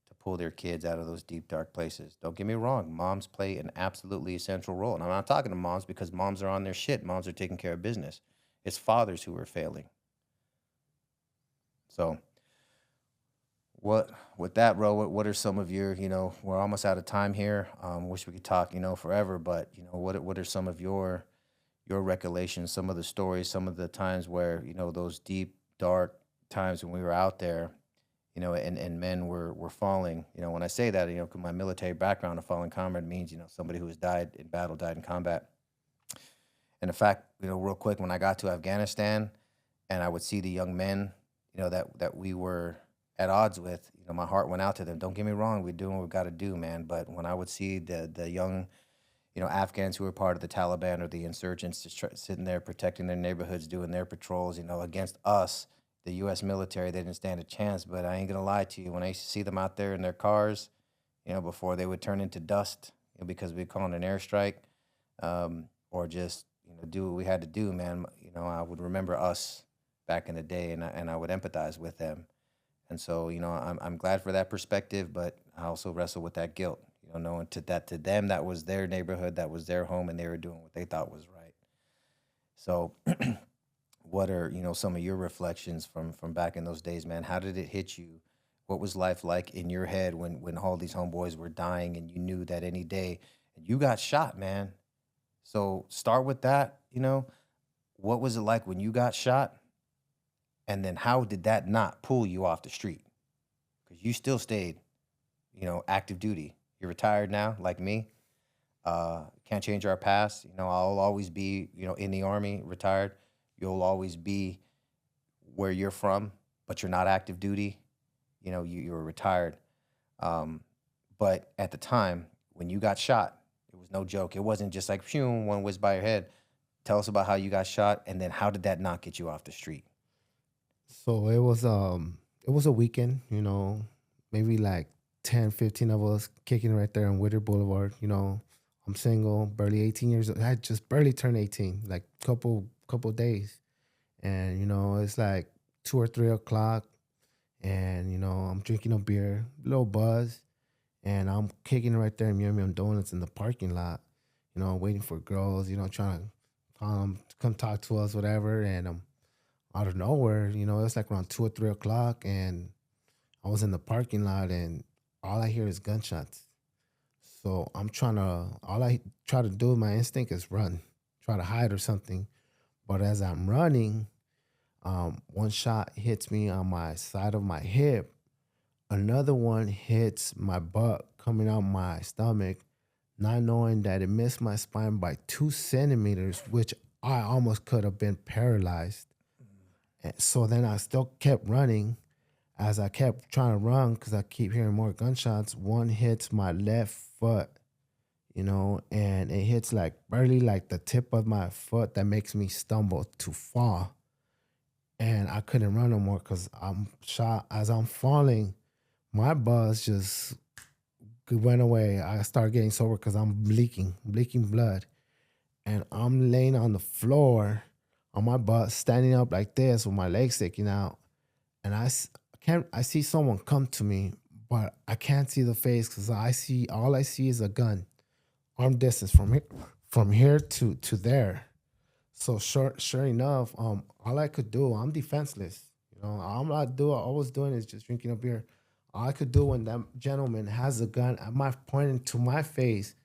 to pull their kids out of those deep dark places. Don't get me wrong, moms play an absolutely essential role. And I'm not talking to moms because moms are on their shit. Moms are taking care of business. It's fathers who are failing. So what with that, bro, what are some of your, we're almost out of time here. Wish we could talk, forever, but what are some of your recollections, some of the stories, some of the times where, those deep, dark times when we were out there, and men were falling. When I say that, 'cause my military background, a fallen comrade means, somebody who has died in battle, died in combat. And in fact, real quick, when I got to Afghanistan and I would see the young men, that we were at odds with, my heart went out to them. Don't get me wrong, we're doing what we've got to do, man. But when I would see the young, Afghans who were part of the Taliban or the insurgents just sitting there protecting their neighborhoods, doing their patrols, against us, the U.S. military, they didn't stand a chance. But I ain't gonna lie to you, when I used to see them out there in their cars, before they would turn into dust, because we call it an airstrike, or just do what we had to do, man. I would remember us back in the day, and I would empathize with them. And so, I'm glad for that perspective, but I also wrestle with that guilt, knowing to them that was their neighborhood, that was their home, and they were doing what they thought was right. So, what are some of your reflections from back in those days, man? How did it hit you? What was life like in your head when all these homeboys were dying, and you knew that any day, and you got shot, man? So start with that. What was it like when you got shot? And then how did that not pull you off the street? Because you still stayed, active duty. You're retired now, like me. Can't change our past. I'll always be, in the Army, retired. You'll always be where you're from, but you're not active duty. You were retired. But at the time, when you got shot, it was no joke. It wasn't just like, phew, one whizzed by your head. Tell us about how you got shot, and then how did that not get you off the street? So it was a weekend, maybe like 10, 15 of us kicking right there on Whittier Boulevard. I'm single, barely 18 years old. I just barely turned 18, like couple days. And it's like 2 or 3 o'clock, and I'm drinking a beer, little buzz, and I'm kicking right there in Yum Yum Donuts in the parking lot, waiting for girls, trying to come talk to us, whatever. And out of nowhere, it's like around 2 or 3 o'clock, and I was in the parking lot, and all I hear is gunshots. So all I try to do with my instinct is run, try to hide or something. But as I'm running, one shot hits me on my side of my hip. Another one hits my butt coming out my stomach, not knowing that it missed my spine by 2 centimeters, which I almost could have been paralyzed. And so then I still kept running. As I kept trying to run, because I keep hearing more gunshots, one hits my left foot, and it hits like barely like the tip of my foot that makes me stumble to fall. And I couldn't run no more because I'm shot. As I'm falling, my buzz just went away. I started getting sober because I'm bleeding blood. And I'm laying on the floor on my butt, standing up like this with my legs sticking out. And I see someone come to me, but I can't see the face because all I see is a gun, arm distance from here to there. So sure enough, all I could do, I'm defenseless. All I was doing is just drinking a beer. All I could do when that gentleman has a gun at my pointing to my face,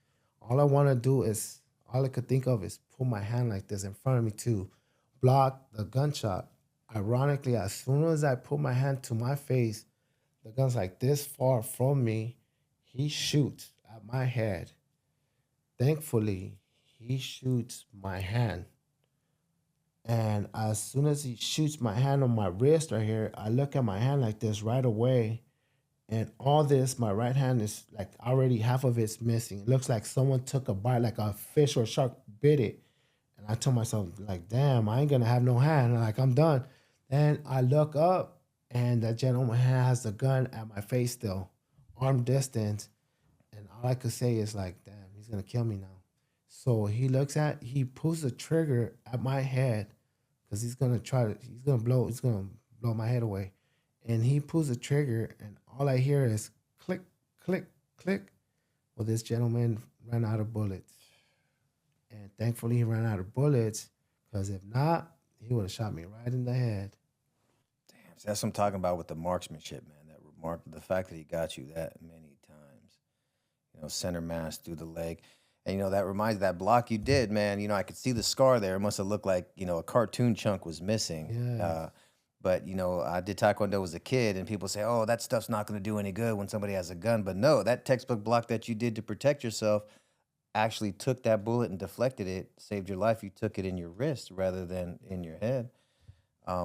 all I want to do is, all I could think of is put my hand like this in front of me to block the gunshot. Ironically, as soon as I put my hand to my face, the gun's like this far from me. He shoots at my head. Thankfully, he shoots my hand. And as soon as he shoots my hand on my wrist right here, I look at my hand like this right away. And all this, my right hand is like already half of it's missing. It looks like someone took a bite, like a fish or shark bit it. And I told myself, like, damn, I ain't gonna have no hand. Like, I'm done. Then I look up and that gentleman has the gun at my face still, arm distance. And all I could say is like, damn, he's gonna kill me now. So he pulls the trigger at my head because he's gonna blow my head away. And he pulls the trigger, and all I hear is click, click, click. Well, this gentleman ran out of bullets. And thankfully, he ran out of bullets because if not, he would have shot me right in the head. Damn, so that's what I'm talking about with the marksmanship, man. The fact that he got you that many times, center mass through the leg. And, that reminds that block you did, man. I could see the scar there. It must have looked like, a cartoon chunk was missing. Yes. But, I did Taekwondo as a kid, and people say, oh, that stuff's not going to do any good when somebody has a gun. But no, that textbook block that you did to protect yourself actually took that bullet and deflected it, saved your life. You took it in your wrist rather than in your head.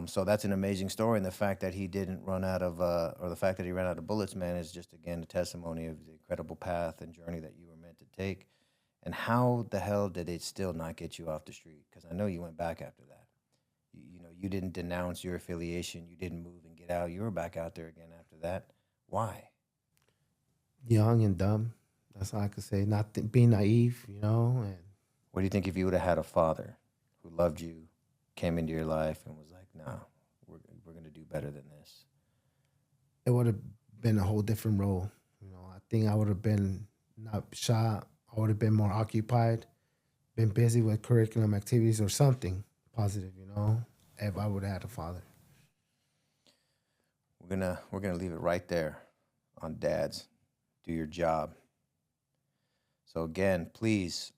So that's an amazing story. And the fact that he didn't run out of, or the fact that he ran out of bullets, man, is just, again, a testimony of the incredible path and journey that you were meant to take. And how the hell did it still not get you off the street? Because I know you went back after that. You didn't denounce your affiliation. You didn't move and get out. You were back out there again after that. Why? Young and dumb. That's all I could say. Not being naive, And What do you think if you would have had a father who loved you, came into your life, and was like, "Nah, we're gonna do better than this"? it would have been a whole different role. I think I would have been not shot. I would have been more occupied, been busy with curriculum activities or something positive, if I would have had a father. We're gonna leave it right there on dads. Do your job. So again, please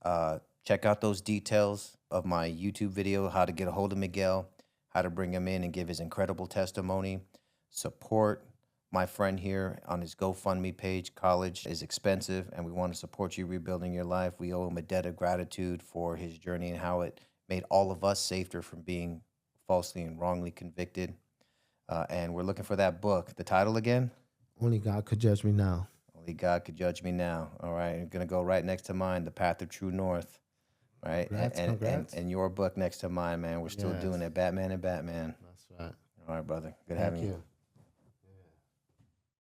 check out those details of my YouTube video, how to get a hold of Miguel, how to bring him in and give his incredible testimony. Support my friend here on his GoFundMe page. College is expensive, and we want to support you rebuilding your life. We owe him a debt of gratitude for his journey and how it made all of us safer from being falsely and wrongly convicted. And we're looking for that book. The title again? Only God could judge me now. Only God could judge me now. All right. I'm going to go right next to mine, The Path of True North. Right. Congrats. And your book next to mine, man. We're still Yes. doing it. Batman and Batman. That's right. All right, brother. Good Thank having you.